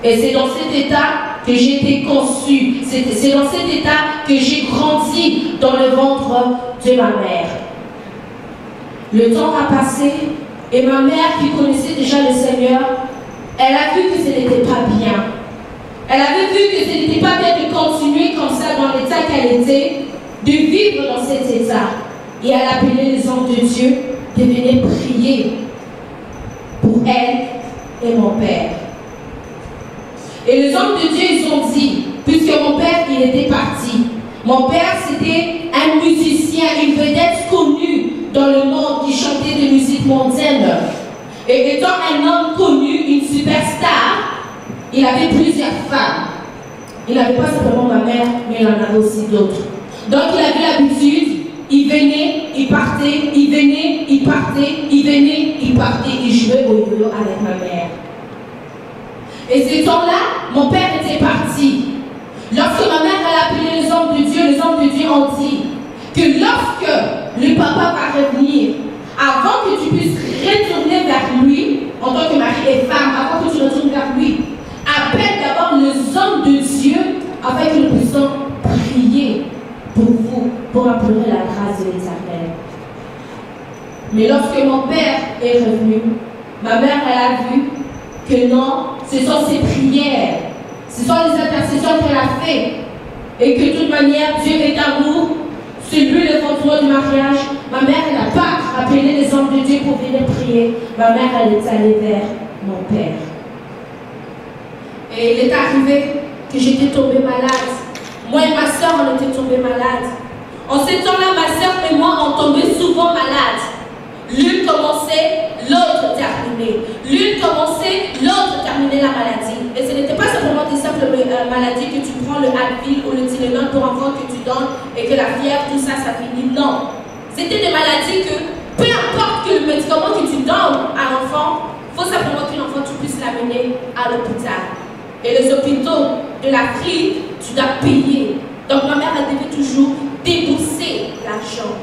B: Et c'est dans cet état que j'ai été conçue. C'est dans cet état que j'ai grandi dans le ventre de ma mère. Le temps a passé et ma mère, qui connaissait déjà le Seigneur, elle a vu que ce n'était pas bien. Elle avait vu que ce n'était pas bien de continuer comme ça dans l'état qu'elle était, de vivre dans cet état. Et elle a appelé les hommes de Dieu de venir prier pour elle et mon père. Et les hommes de Dieu, ils ont dit, puisque mon père, il était parti. Mon père, c'était un musicien, une vedette connue dans le monde qui chantait de musique mondaine. Et étant un homme connu, une superstar, il avait plusieurs femmes. Il n'avait pas simplement ma mère, mais il en avait aussi d'autres. Donc il avait l'habitude, il venait, il partait, il venait, il partait, il venait, il partait, il jouait au yo-yo avec ma mère. Et ce temps-là, mon père était parti. Lorsque ma mère a appelé les hommes de Dieu ont dit que lorsque le papa va revenir, avant que tu puisses retourner vers lui, en tant que mari et femme, avant que tu retournes vers lui, appelle d'abord les hommes de Dieu afin que nous puissions prier pour vous, pour implorer la grâce de l'Éternel. Mais lorsque mon père est revenu, ma mère, elle a vu que non, ce sont ses prières, ce sont les intercessions qu'elle a fait, et que de toute manière, Dieu est amour, c'est lui le contrôle du mariage. Ma mère, elle n'a pas appelé les hommes de Dieu pour venir prier. Ma mère, elle est allée vers mon père. Et il est arrivé que j'étais tombée malade. Moi et ma soeur, on était tombés malades. En ce temps-là, ma soeur et moi, on tombait souvent malades. L'une commençait, l'autre terminait. L'une commençait, l'autre terminait la maladie. Et ce n'était pas simplement des simples maladies que tu prends le Advil ou le Tylenol pour enfant que tu donnes et que la fièvre, tout ça, ça finit. Non. C'était des maladies que, peu importe que le médicament que tu donnes à l'enfant, il faut simplement que l'enfant, tu puisses l'amener à l'hôpital. Et les hôpitaux de l'Afrique, tu dois payer. Donc ma mère, elle devait toujours débourser l'argent.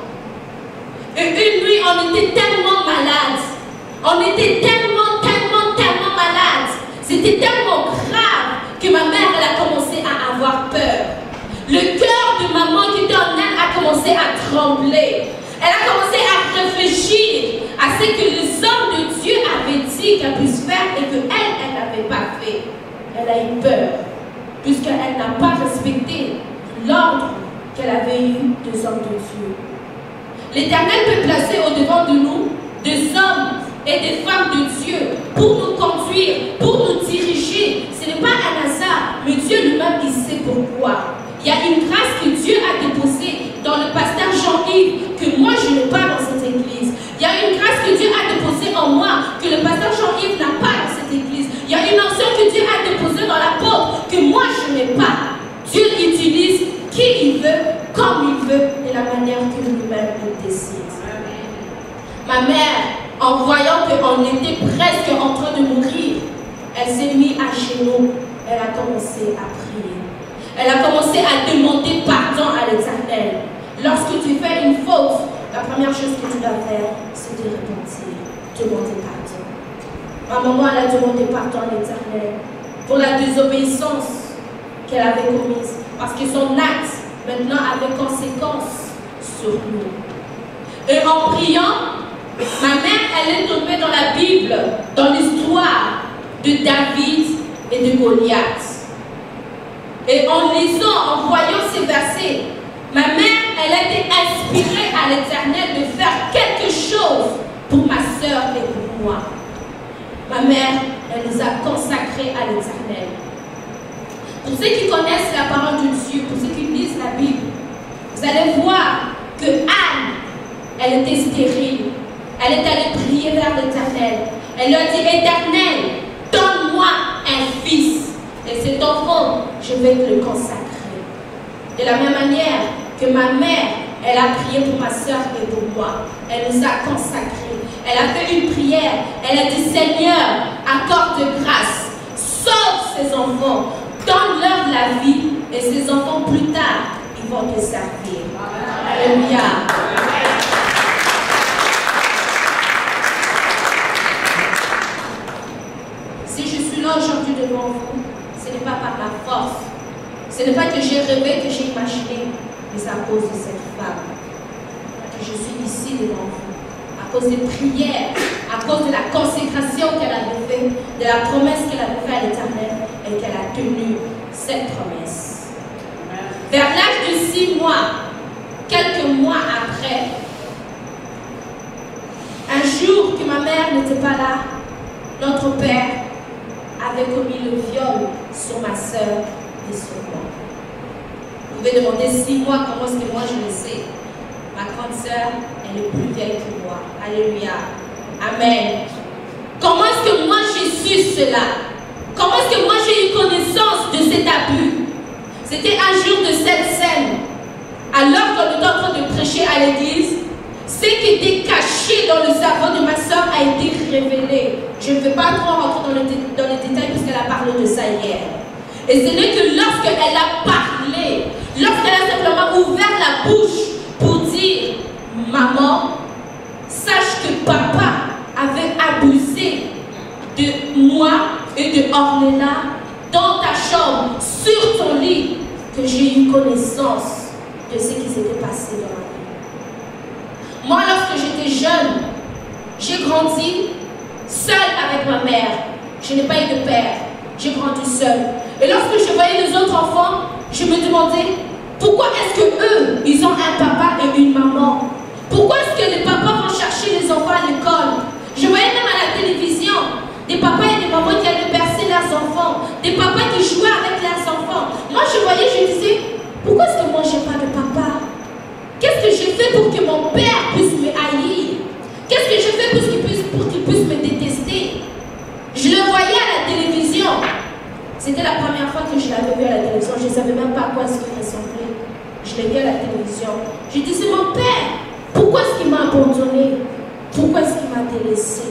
B: Et une nuit, on était tellement malades. On était tellement malades. C'était tellement grave que ma mère, elle a commencé à avoir peur. Le cœur de maman qui était en elle a commencé à trembler. Elle a commencé à réfléchir à ce que les hommes de Dieu avaient dit qu'elle puisse faire et qu'elle, elle n'avait pas fait. Elle a eu peur, puisqu'elle n'a pas respecté l'ordre qu'elle avait eu des hommes de Dieu. L'Éternel peut placer au-devant de nous des hommes et des femmes de Dieu pour nous conduire, pour nous diriger. Ce n'est pas un hasard, mais Dieu lui-même, il sait pourquoi. Il y a une grâce que Dieu a déposée dans le pasteur Jean-Yves que moi je n'ai pas dans cette église. Il y a une grâce que Dieu a déposée en moi que le pasteur Jean-Yves n'a pas dans cette église. Il y a une onction que Dieu a déposée dans l'apôtre que moi je n'ai pas. Dieu utilise qui il veut, comme il veut, et la manière que lui-même il décide. Ma mère, en voyant qu'on était presque en train de mourir, elle s'est mise à genoux. Elle a commencé à prier. Elle a commencé à demander pardon à l'Éternel. Lorsque tu fais une faute, la première chose que tu dois faire, c'est de repentir, demander pardon. Ma maman, elle a demandé pardon à l'Éternel pour la désobéissance qu'elle avait commise. Parce que son acte, maintenant, avait conséquence sur nous. Et en priant, ma mère, elle est tombée dans la Bible, dans l'histoire de David et de Goliath. Et en lisant, en voyant ces versets, ma mère, elle a été inspirée à l'Éternel de faire quelque chose pour ma soeur et pour moi. Ma mère, elle nous a consacrés à l'Éternel. Pour ceux qui connaissent la parole de Dieu, pour ceux qui lisent la Bible, vous allez voir que Anne, elle était stérile. Elle est allée prier vers l'Éternel. Elle lui a dit, Éternel, donne-moi un fils. Et cet enfant, je vais te le consacrer. De la même manière que ma mère, elle a prié pour ma soeur et pour moi. Elle nous a consacrés. Elle a fait une prière. Elle a dit, Seigneur, accorde grâce. Sauve ces enfants. Donne-leur la vie. Et ces enfants, plus tard, ils vont te servir. Alléluia. Si je suis là aujourd'hui devant vous, ce n'est pas par ma force. Ce n'est pas que j'ai rêvé, que j'ai imaginé, mais c'est à cause de cette femme que je suis ici devant vous. À cause des prières, à cause de la consécration qu'elle avait faite, de la promesse qu'elle avait faite à l'Éternel et qu'elle a tenu cette promesse. Vers l'âge de 6 mois, quelques mois après, un jour que ma mère n'était pas là, notre père avait commis le viol sur ma soeur et sur moi. Vous pouvez demander 6 mois, comment est-ce que moi je le sais? Ma grande soeur, elle est plus vieille que moi. Alléluia. Amen. Comment est-ce que moi j'ai su cela? Comment est-ce que moi j'ai eu connaissance de cet abus? C'était un jour de cette scène. Alors qu'on était en train de prêcher à l'église, ce qui était caché dans le cerveau de ma soeur a été révélé. Je ne vais pas trop rentrer dans les détails puisqu'elle a parlé de ça hier. Et ce n'est que lorsqu'elle a parlé, lorsqu'elle a simplement ouvert la bouche pour dire « Maman, sache que papa avait abusé de moi et de Ornella dans ta chambre, sur ton lit, que j'ai eu connaissance de ce qui s'était passé dans ma vie. » Moi, lorsque j'étais jeune, j'ai grandi seule avec ma mère. Je n'ai pas eu de père. J'ai grandi seule. Et lorsque je voyais les autres enfants, je me demandais pourquoi est-ce qu'eux, ils ont un papa et une maman? Pourquoi est-ce que les papas vont chercher les enfants à l'école? Je voyais même à la télévision des papas et des mamans qui allaient bercer leurs enfants, des papas qui jouaient avec leurs enfants. Moi, je voyais, je disais, pourquoi est-ce que moi, je n'ai pas de papa? Qu'est-ce que j'ai fait pour que mon père puisse me haïr? Qu'est-ce que j'ai fait pour qu'il puisse me détester? Je le voyais à la télévision. C'était la première fois que je l'avais vu à la télévision. Je ne savais même pas à quoi est-ce qu'il ressemblait. Je l'ai vu à la télévision. Je disais, mon père, pourquoi est-ce qu'il m'a abandonné? Pourquoi est-ce qu'il m'a délaissé?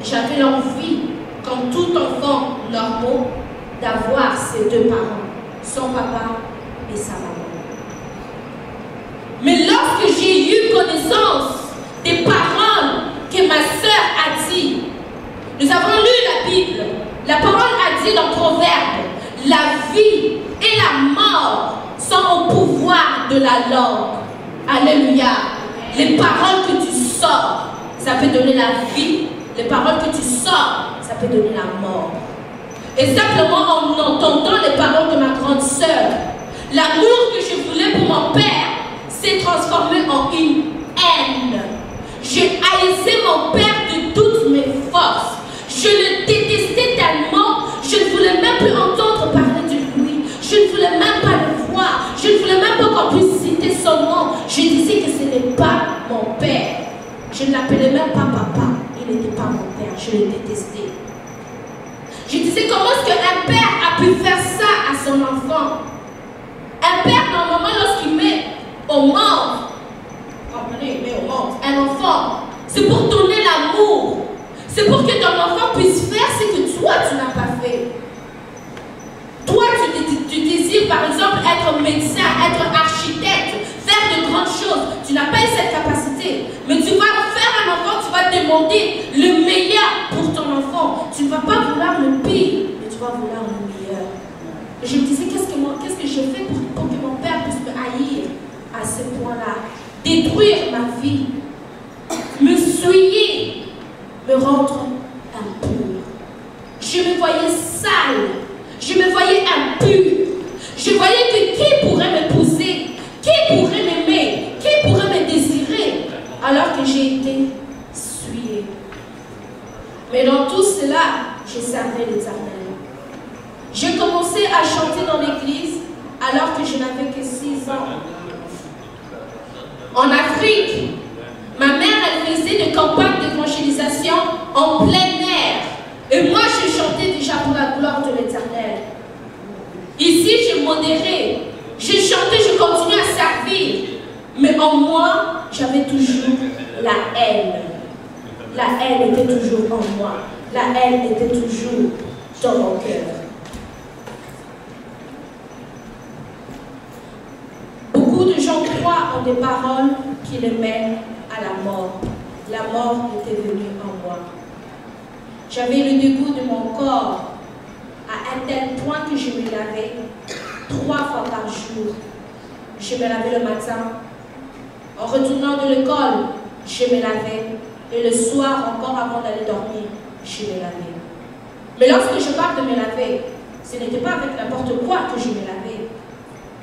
B: J'avais l'envie, comme tout enfant normal, d'avoir ses deux parents, son papa et sa maman. Mais lorsque j'ai eu connaissance des paroles que ma sœur a dit, nous avons lu la Bible. La parole a dit dans Proverbe, la vie et la mort sont au pouvoir de la langue. Alléluia. Les paroles que tu sors, ça peut donner la vie. Les paroles que tu sors, ça peut donner la mort. Et simplement en entendant les paroles de ma grande sœur, l'amour que je voulais pour mon père s'est transformé en une haine. Je haïssais mon père de toutes mes forces. Je le détestais tellement, je ne voulais même plus entendre parler de lui. Je ne voulais même pas le voir. Je ne voulais même pas qu'on puisse citer son nom. Je disais que ce n'est pas mon père. Je ne l'appelais même pas papa. Il n'était pas mon père. Je le détestais. Je disais, comment est-ce qu'un père a pu faire ça à son enfant? Un père, normalement, lorsqu'il met au monde, comprenez, il met au monde un enfant, c'est pour donner l'amour. C'est pour que ton enfant puisse faire ce que toi, tu n'as pas fait. Toi, tu désires, par exemple, être médecin, être architecte, faire de grandes choses. Tu n'as pas cette capacité. Mais tu vas faire un enfant, tu vas demander le meilleur pour pour ton enfant, tu ne vas pas vouloir le pire, mais tu vas vouloir le meilleur. Et je me disais, qu'est-ce que je fais pour que mon père puisse me haïr à ce point-là? Détruire ma vie, me souiller, me rendre impure. Je me voyais sale, je me voyais impure. Je voyais que qui pourrait m'épouser, qui pourrait m'aimer, qui pourrait me désirer, alors que j'ai été souillée. Mais dans tout cela, je servais l'Éternel. J'ai commencé à chanter dans l'église alors que je n'avais que 6 ans. En Afrique, ma mère, elle faisait des campagnes d'évangélisation en plein air. Et moi, je chantais déjà pour la gloire de l'Éternel. Ici, je modérais. Je chantais, je continuais à servir. Mais en moi, j'avais toujours la haine. La haine était toujours en moi. La haine était toujours dans mon cœur. Beaucoup de gens croient en des paroles qui les mènent à la mort. La mort était venue en moi. J'avais le dégoût de mon corps à un tel point que je me lavais 3 fois par jour. Je me lavais le matin. En retournant de l'école, je me lavais. Et le soir, encore avant d'aller dormir, je me lavais. Mais lorsque je parle de me laver, ce n'était pas avec n'importe quoi que je me lavais.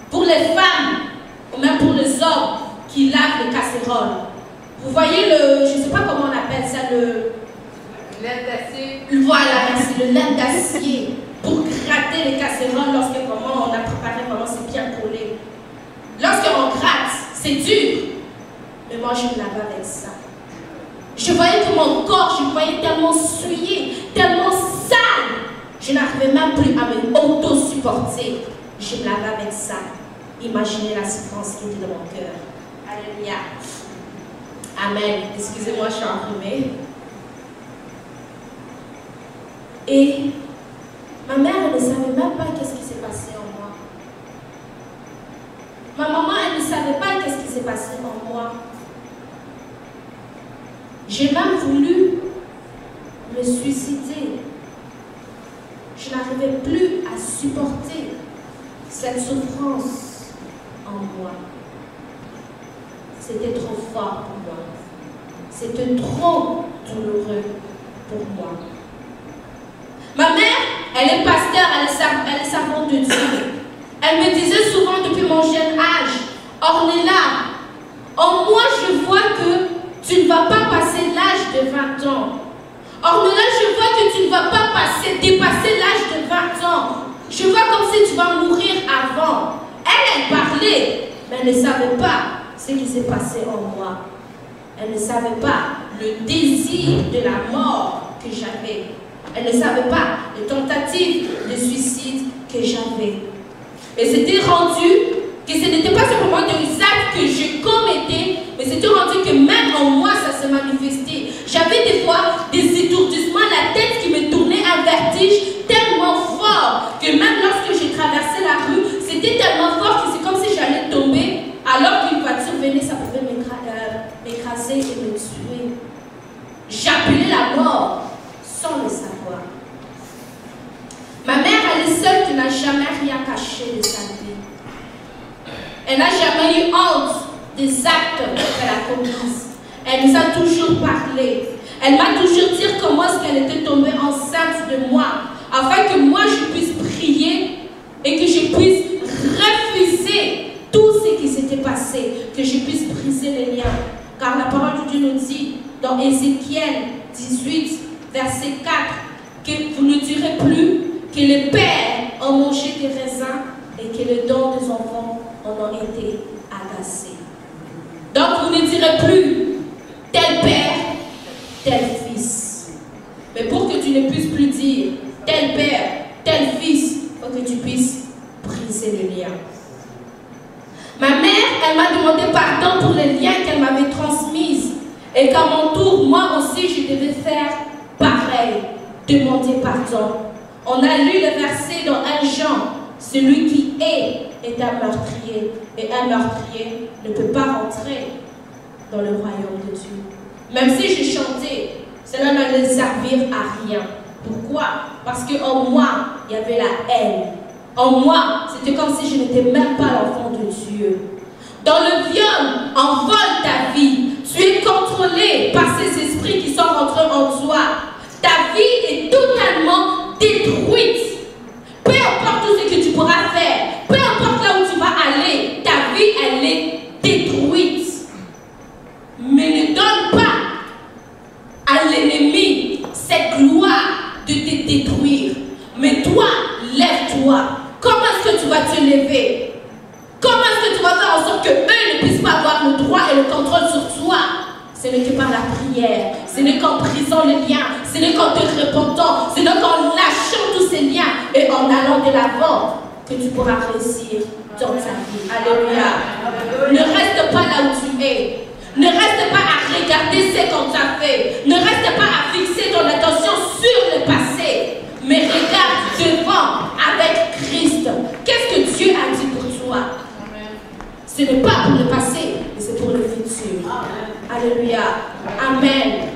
B: Pour les femmes, ou même pour les hommes qui lavent les casseroles, vous voyez je ne sais pas comment on appelle ça, le lait d'acier. Voilà, c'est le lait d'acier pour gratter les casseroles lorsque vraiment on a préparé, vraiment c'est bien collé. Lorsqu'on gratte, c'est dur. Mais moi, je me lavais avec ça. Je voyais que mon corps, je me voyais tellement souillé, tellement sale. Je n'arrivais même plus à me auto-supporter. Je me lavais avec ça. Imaginez la souffrance qui était dans mon cœur. Alléluia. Amen. Excusez-moi, je suis enrhumée. Et ma mère, elle ne savait même pas qu'est-ce qui s'est passé en moi. Ma maman, elle ne savait pas qu'est-ce qui s'est passé en moi. J'ai même voulu me suicider. Je n'arrivais plus à supporter cette souffrance en moi. C'était trop fort pour moi. C'était trop douloureux pour moi. Ma mère, elle est pasteur, elle est servante de Dieu. Elle me disait souvent depuis mon jeune âge, Ornella, en moi je vois que tu ne vas pas passer l'âge de 20 ans. Ornella, je vois que tu ne vas pas dépasser l'âge de 20 ans. Je vois comme si tu vas mourir avant. Elle parlait, mais elle ne savait pas ce qui s'est passé en moi. Elle ne savait pas le désir de la mort que j'avais. Elle ne savait pas les tentatives de suicide que j'avais. Et c'était rendu que ce n'était pas simplement des actes que je commettais, mais c'était rendu que même en moi, ça se manifestait. J'avais des fois des étourdissements, la tête qui me tournait, un vertige tellement fort que même lorsque j'ai traversé la rue, c'était tellement fort que c'est comme si j'allais tomber. Alors qu'une voiture venait, ça pouvait m'écraser et me tuer. J'appelais la mort sans le savoir. Ma mère, elle est seule qui n'a jamais rien caché de sa vie. Elle n'a jamais eu honte des actes qu'elle a commis. Elle nous a toujours parlé. Elle m'a toujours dit comment est-ce qu'elle était tombée enceinte de moi, afin que moi je puisse prier et que je puisse refuser tout ce qui s'était passé, que je puisse briser les liens. Car la parole de Dieu nous dit dans Ézéchiel 18, verset 4, que vous ne direz plus que les pères ont mangé des raisins et que les dents des enfants en ont été agacés. Donc vous ne direz plus tel père, tel fils. Mais pour que tu ne puisses plus dire tel père, tel fils, il faut que tu puisses briser le lien. Ma mère, elle m'a demandé pardon pour les liens qu'elle m'avait transmis et qu'à mon tour, moi aussi, je devais faire pareil, demander pardon. On a lu le verset dans 1 Jean, celui qui est un meurtrier, et un meurtrier ne peut pas rentrer dans le royaume de Dieu. Même si j'ai chanté cela n'allait servir à rien. Pourquoi? Parce qu'en moi, il y avait la haine. En moi, c'était comme si je n'étais même pas l'enfant de Dieu. Dans le viol, en vol ta vie, tu es contrôlé par ces esprits qui sont rentrés en toi. Ta vie est totalement détruite. Peu importe tout ce que tu pourras faire, peu importe là où tu vas aller, ta vie, elle est détruite. Mais ne donne pas à l'ennemi cette gloire de te détruire. Mais toi, lève-toi. Comment est-ce que tu vas te lever? Comment est-ce que tu vas faire en sorte qu'eux ne puissent pas avoir le droit et le contrôle sur toi? Ce n'est que par la prière, ce n'est qu'en brisant les liens, ce n'est qu'en te repentant, ce n'est qu'en lâchant tous ces liens et en allant de l'avant que tu pourras réussir dans ta vie. Alléluia. Ne reste pas là où tu es. Ne reste pas à regarder ce qu'on t'a fait. Ne reste pas à fixer ton attention sur le passé. Mais regarde devant avec Christ. Qu'est-ce que Dieu a dit pour toi? Ce n'est pas pour le passé, mais c'est pour le futur. Alléluia. Amen.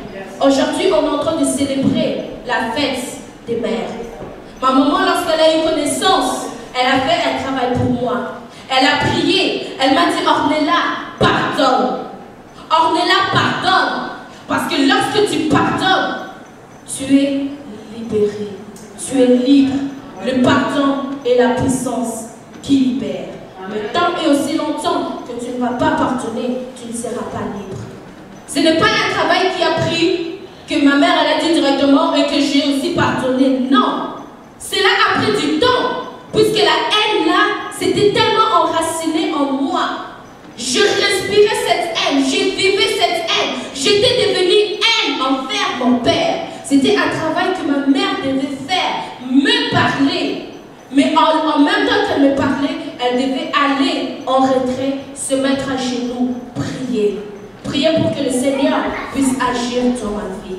B: Aujourd'hui, on est en train de célébrer la fête des mères. Ma maman, lorsqu'elle a eu connaissance, elle a fait un travail pour moi. Elle a prié. Elle m'a dit, Ornella, pardonne. Ornella, pardonne. Parce que lorsque tu pardonnes, tu es libéré. Tu es libre. Le pardon est la puissance qui libère. Mais tant et aussi longtemps que tu ne vas pas pardonner, tu ne seras pas libre. Ce n'est pas un travail qui a pris, que ma mère elle a dit directement et que j'ai aussi pardonné. Non. Cela a pris du temps. Puisque la haine là, c'était tellement enraciné en moi. Je respirais cette haine, je vivais cette haine. J'étais devenue haine envers mon père. C'était un travail que ma mère devait faire, me parler. Mais en même temps qu'elle me parlait, elle devait aller en retrait, se mettre à genoux, prier. Prier pour que le Seigneur puisse agir dans ma vie.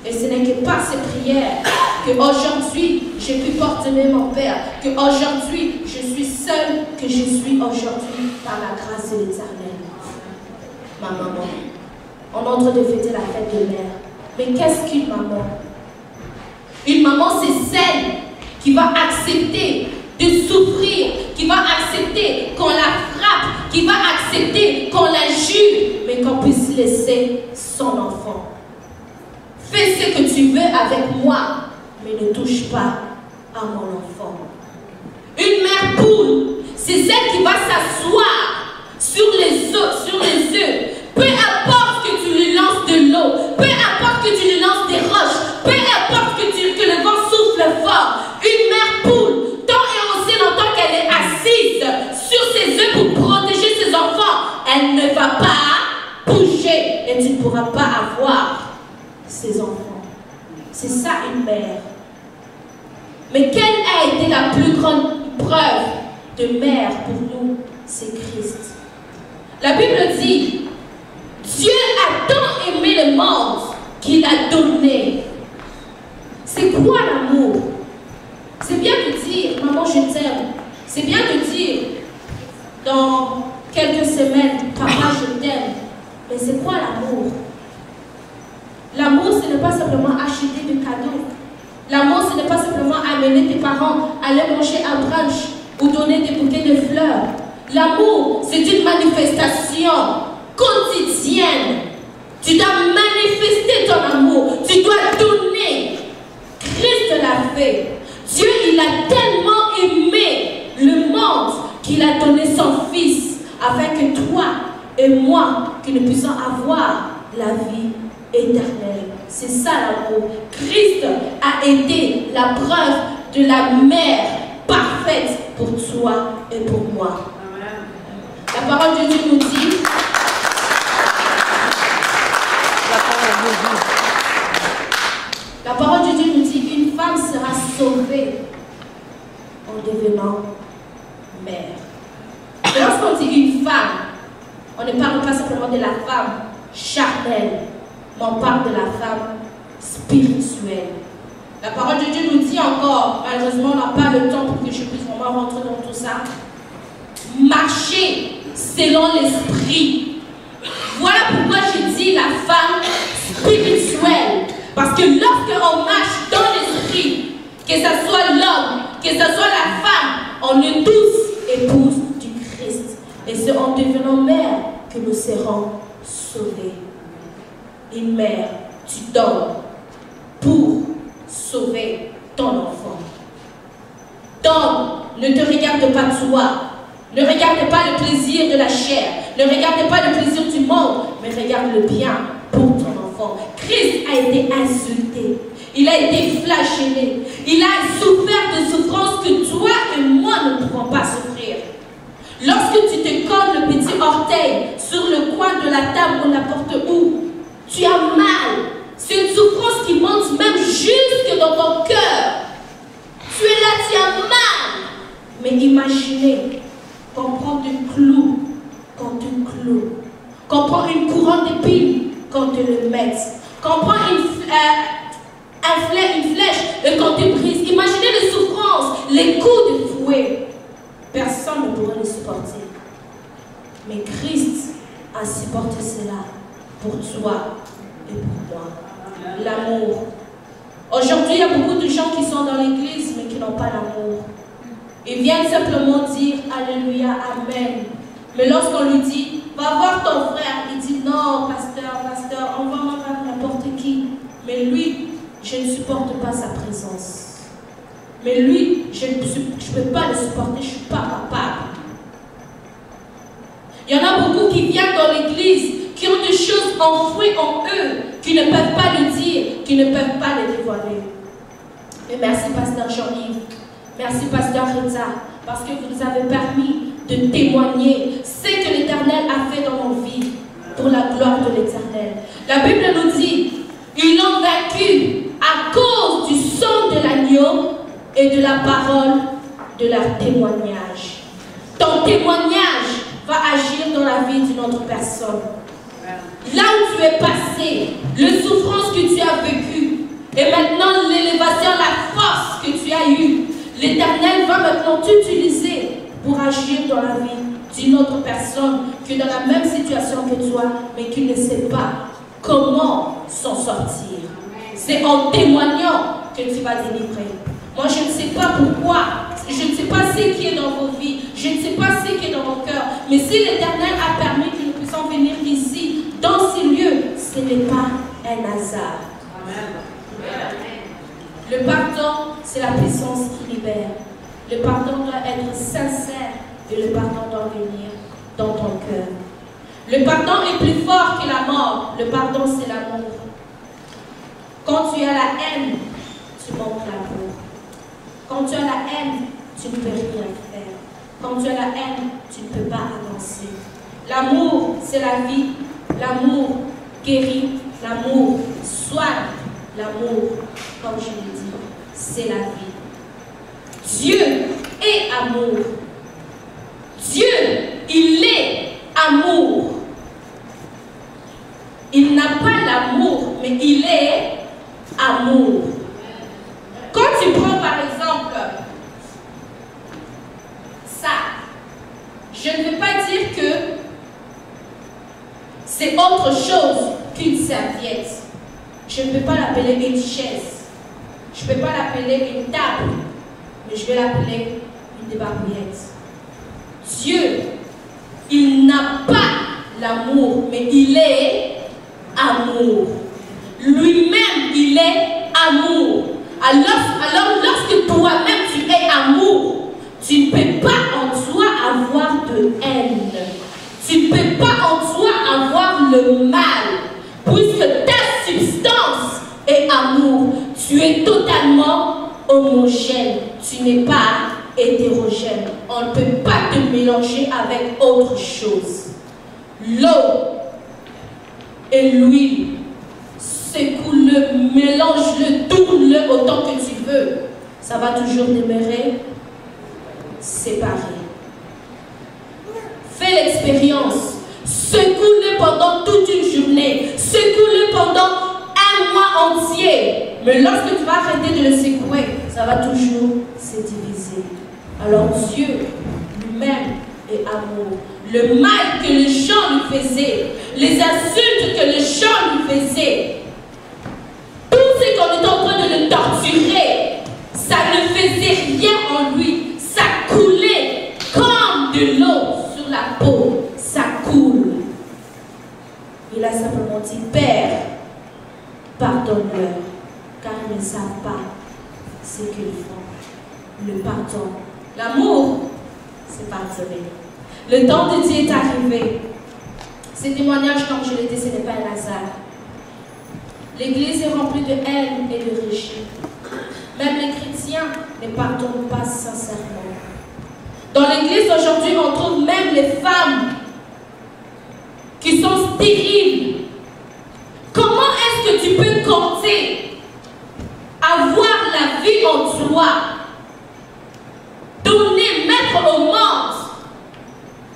B: Et ce n'est que par ces prières qu'aujourd'hui, j'ai pu pardonner mon père. Qu'aujourd'hui, je suis seule, que je suis aujourd'hui par la grâce de l'Éternel. Ma maman, on est en train de fêter la fête de mère. Mais qu'est-ce qu'une maman? Une maman, c'est celle qui va accepter de souffrir, qui va accepter qu'on la frappe, qui va accepter qu'on la juge, mais qu'on puisse laisser son enfant. Fais ce que tu veux avec moi, mais ne touche pas à mon enfant. Une mère poule, c'est celle qui va s'asseoir sur les œufs. Peu importe que tu lui lances de l'eau, peu importe que tu lui lances des roches, peu importe que le vent souffle fort. Une mère poule, tant et aussi longtemps qu'elle est assise sur ses œufs pour protéger ses enfants, elle ne va pas bouger et tu ne pourras pas avoir ses enfants. C'est ça une mère. Mais quelle a été la plus grande preuve de mère pour nous? C'est Christ. La Bible dit, Dieu a tant aimé le monde qu'il a donné. C'est quoi l'amour? C'est bien de dire, maman je t'aime. C'est bien de dire, dans quelques semaines, papa je t'aime. Mais c'est quoi l'amour? L'amour, ce n'est pas simplement acheter des cadeaux. L'amour, ce n'est pas simplement amener tes parents à aller manger un brunch ou donner des bouquets de fleurs. L'amour, c'est une manifestation quotidienne. Tu dois manifester ton amour. Tu dois donner. Christ l'a fait. Dieu, il a tellement aimé le monde qu'il a donné son Fils afin que toi et moi, que nous puissions avoir la vie éternelle. C'est ça l'amour. Christ a été la preuve de la mère parfaite pour toi et pour moi. La parole de Dieu nous dit, la parole de Dieu nous dit, une femme sera sauvée en devenant mère. Et lorsqu'on dit une femme, on ne parle pas simplement de la femme charnelle, mais on parle de la femme spirituelle. La parole de Dieu nous dit encore, malheureusement on n'a pas le temps pour que je puisse vraiment rentrer dans tout ça, marcher selon l'esprit. Voilà pourquoi je dis la femme spirituelle. Parce que lorsqu'on marche dans l'esprit, que ce soit l'homme, que ce soit la femme, on est tous épouses du Christ. Et c'est en devenant mère que nous serons sauvés. Une mère, tu donnes pour sauver ton enfant. Donne, ne te regarde pas toi. Ne regarde pas le plaisir de la chair. Ne regarde pas le plaisir du monde, mais regarde le bien pour ton enfant. Christ a été insulté. Il a été flagellé. Il a souffert de souffrances que toi et moi ne pouvons pas souffrir. Lorsque tu te colles le petit orteil sur le coin de la table ou n'importe où, tu as mal. C'est une souffrance qui monte même jusque dans ton cœur. Tu es là, tu as mal. Mais imaginez qu'on prend du clou, qu'on te cloue, qu'on prend une couronne d'épines, qu'on te le mette, qu'on prend une flèche et qu'on te brise. Imaginez les souffrances, les coups de fouet. Personne ne pourrait les supporter. Mais Christ a supporté cela pour toi et pour moi. L'amour. Aujourd'hui, il y a beaucoup de gens qui sont dans l'église mais qui n'ont pas l'amour. Ils viennent simplement dire Alléluia, Amen. Mais lorsqu'on lui dit, va voir ton frère, il dit non, pasteur, on va voir n'importe qui. Mais lui, je ne supporte pas sa présence. Mais lui, je ne peux pas le supporter, je ne suis pas capable. Il y en a beaucoup qui viennent dans l'église, qui ont des choses enfouies en eux, qui ne peuvent pas le dire, qui ne peuvent pas les dévoiler. Et merci, pasteur Jean-Yves. Merci, pasteur Rita, parce que vous nous avez permis de témoigner ce que l'Éternel a fait dans nos vies pour la gloire de l'Éternel. La Bible nous dit, ils l'ont vaincu à cause du sang de l'agneau et de la parole de leur témoignage. Ton témoignage va agir dans la vie d'une autre personne. Là où tu es passé, les souffrances que tu as vécues, et maintenant l'élévation, la force que tu as eue, l'Éternel va maintenant t'utiliser pour agir dans la vie d'une autre personne qui est dans la même situation que toi, mais qui ne sait pas comment s'en sortir. C'est en témoignant que tu vas délivrer. Moi, je ne sais pas pourquoi, je ne sais pas ce qui est dans vos vies, je ne sais pas ce qui est dans vos cœurs, mais si l'Éternel a permis que nous puissions venir ici, dans ces lieux, ce n'est pas un hasard. Amen. Le pardon, c'est la puissance qui libère. Le pardon doit être sincère et le pardon doit venir dans ton cœur. Le pardon est plus fort que la mort. Le pardon, c'est l'amour. Quand tu as la haine, tu manques l'amour. Quand tu as la haine, tu ne peux rien faire. Quand tu as la haine, tu ne peux pas avancer. L'amour, c'est la vie. L'amour guérit. L'amour soigne. L'amour, comme je l'ai dit, c'est la vie. Dieu est amour. Dieu, il est amour. Il n'a pas l'amour, mais il est amour. Quand tu prends par exemple ça, je ne veux pas dire que c'est autre chose qu'une serviette. Je ne peux pas l'appeler une chaise. Je ne peux pas l'appeler une table. Mais je vais l'appeler une débarbouillette. Dieu, il n'a pas l'amour, mais il est amour. Lui-même, il est amour. Alors lorsque toi-même tu es amour, tu ne peux pas en toi avoir de haine. Tu ne peux pas en toi avoir le mal. Puisque ta substance est amour, tu es totalement homogène. Tu n'es pas hétérogène. On ne peut pas te mélanger avec autre chose. L'eau et l'huile, secoue-le, mélange-le, tourne-le autant que tu veux. Ça va toujours demeurer séparé. Fais l'expérience. Secoue-le pendant toute une journée. Secoue-le pendant un mois entier. Mais lorsque tu vas arrêter de le secouer, ça va toujours se diviser. Alors Dieu lui-même est amour. Le mal que les gens lui faisaient, les insultes que les gens lui faisaient, tout torturait. Ça ne faisait rien en lui. Ça coulait comme de l'eau sur la peau. Ça coule. Il a simplement dit, Père, pardonne-leur, car ils ne savent pas ce qu'ils font. Le pardon. L'amour, c'est pardonner. Le temps de Dieu est arrivé. Ces témoignages, comme je l'ai dit, ce n'est pas un hasard. L'Église est remplie de haine et de rejet. Même les chrétiens ne pardonnent pas sincèrement. Dans l'Église aujourd'hui, on trouve même les femmes qui sont stériles. Comment est-ce que tu peux compter avoir la vie en toi, donner, mettre au monde,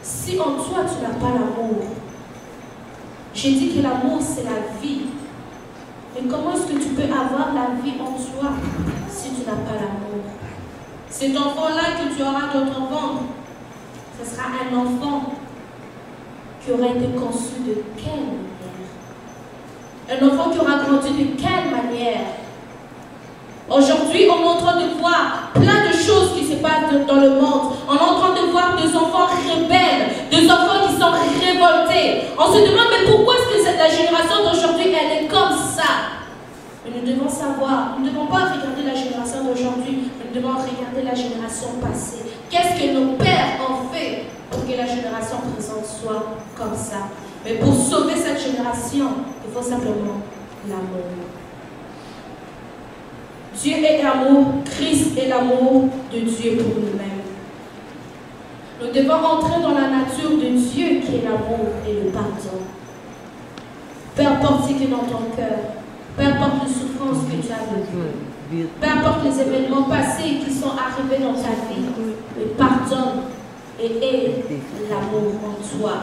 B: si en toi tu n'as pas l'amour? J'ai dit que l'amour c'est la vie. Mais comment est-ce que tu peux avoir la vie en toi si tu n'as pas l'amour? Cet enfant-là que tu auras dans ton ventre, ce sera un enfant qui aura été conçu de quelle manière? Un enfant qui aura grandi de quelle manière? Aujourd'hui, on est en train de voir plein de choses qui se passent dans le monde. On est en train de voir des enfants rebelles, des enfants qui sont révoltés. On se demande, mais pourquoi est-ce que la génération d'aujourd'hui, elle est comme ça? Mais nous devons savoir, nous ne devons pas regarder la génération d'aujourd'hui, nous devons regarder la génération passée. Qu'est-ce que nos pères ont fait pour que la génération présente soit comme ça? Mais pour sauver cette génération, il faut simplement l'amour. Dieu est l'amour, Christ est l'amour de Dieu pour nous-mêmes. Nous devons entrer dans la nature de Dieu qui est l'amour et le pardon. Peu importe ce qui est dans ton cœur, peu importe les souffrances que tu as vécues, peu importe les événements passés qui sont arrivés dans ta vie, mais pardonne et aie l'amour en toi,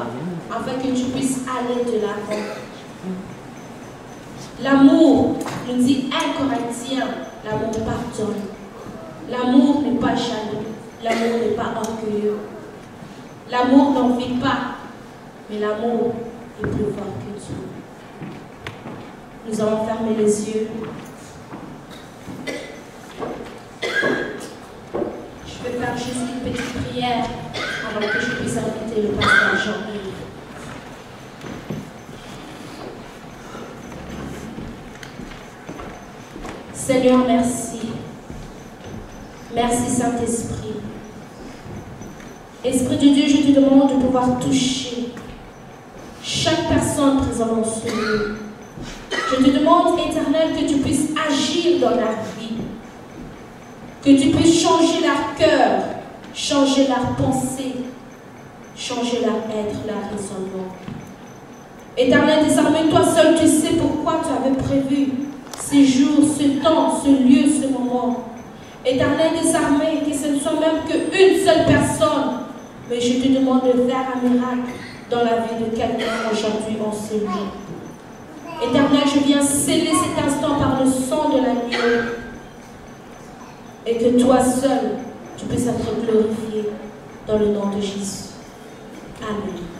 B: afin que tu puisses aller de l'avant. L'amour, nous dit 1 Corinthiens, l'amour pardonne. L'amour n'est pas jaloux, l'amour n'est pas orgueilleux. L'amour n'envie pas, mais l'amour est plus fort que tout. Nous allons fermer les yeux. Je vais faire juste une petite prière avant que je puisse inviter le pasteur Jean-Yves. Seigneur, merci. Merci Saint-Esprit. Esprit de Dieu, je te demande de pouvoir toucher chaque personne présente dans ce lieu. Je te demande, Éternel, que tu puisses agir dans leur vie. Que tu puisses changer leur cœur, changer leur pensée, changer leur être, leur raisonnement. Éternel, désormais, toi seul, tu sais pourquoi tu avais prévu ces jours, ce temps, ce lieu, ce moment. Éternel, désormais, que ce ne soit même qu'une seule personne, mais je te demande de faire un miracle dans la vie de quelqu'un aujourd'hui en ce lieu. Éternel, je viens sceller cet instant par le sang de l'agneau et que toi seul, tu puisses être glorifié dans le nom de Jésus. Amen.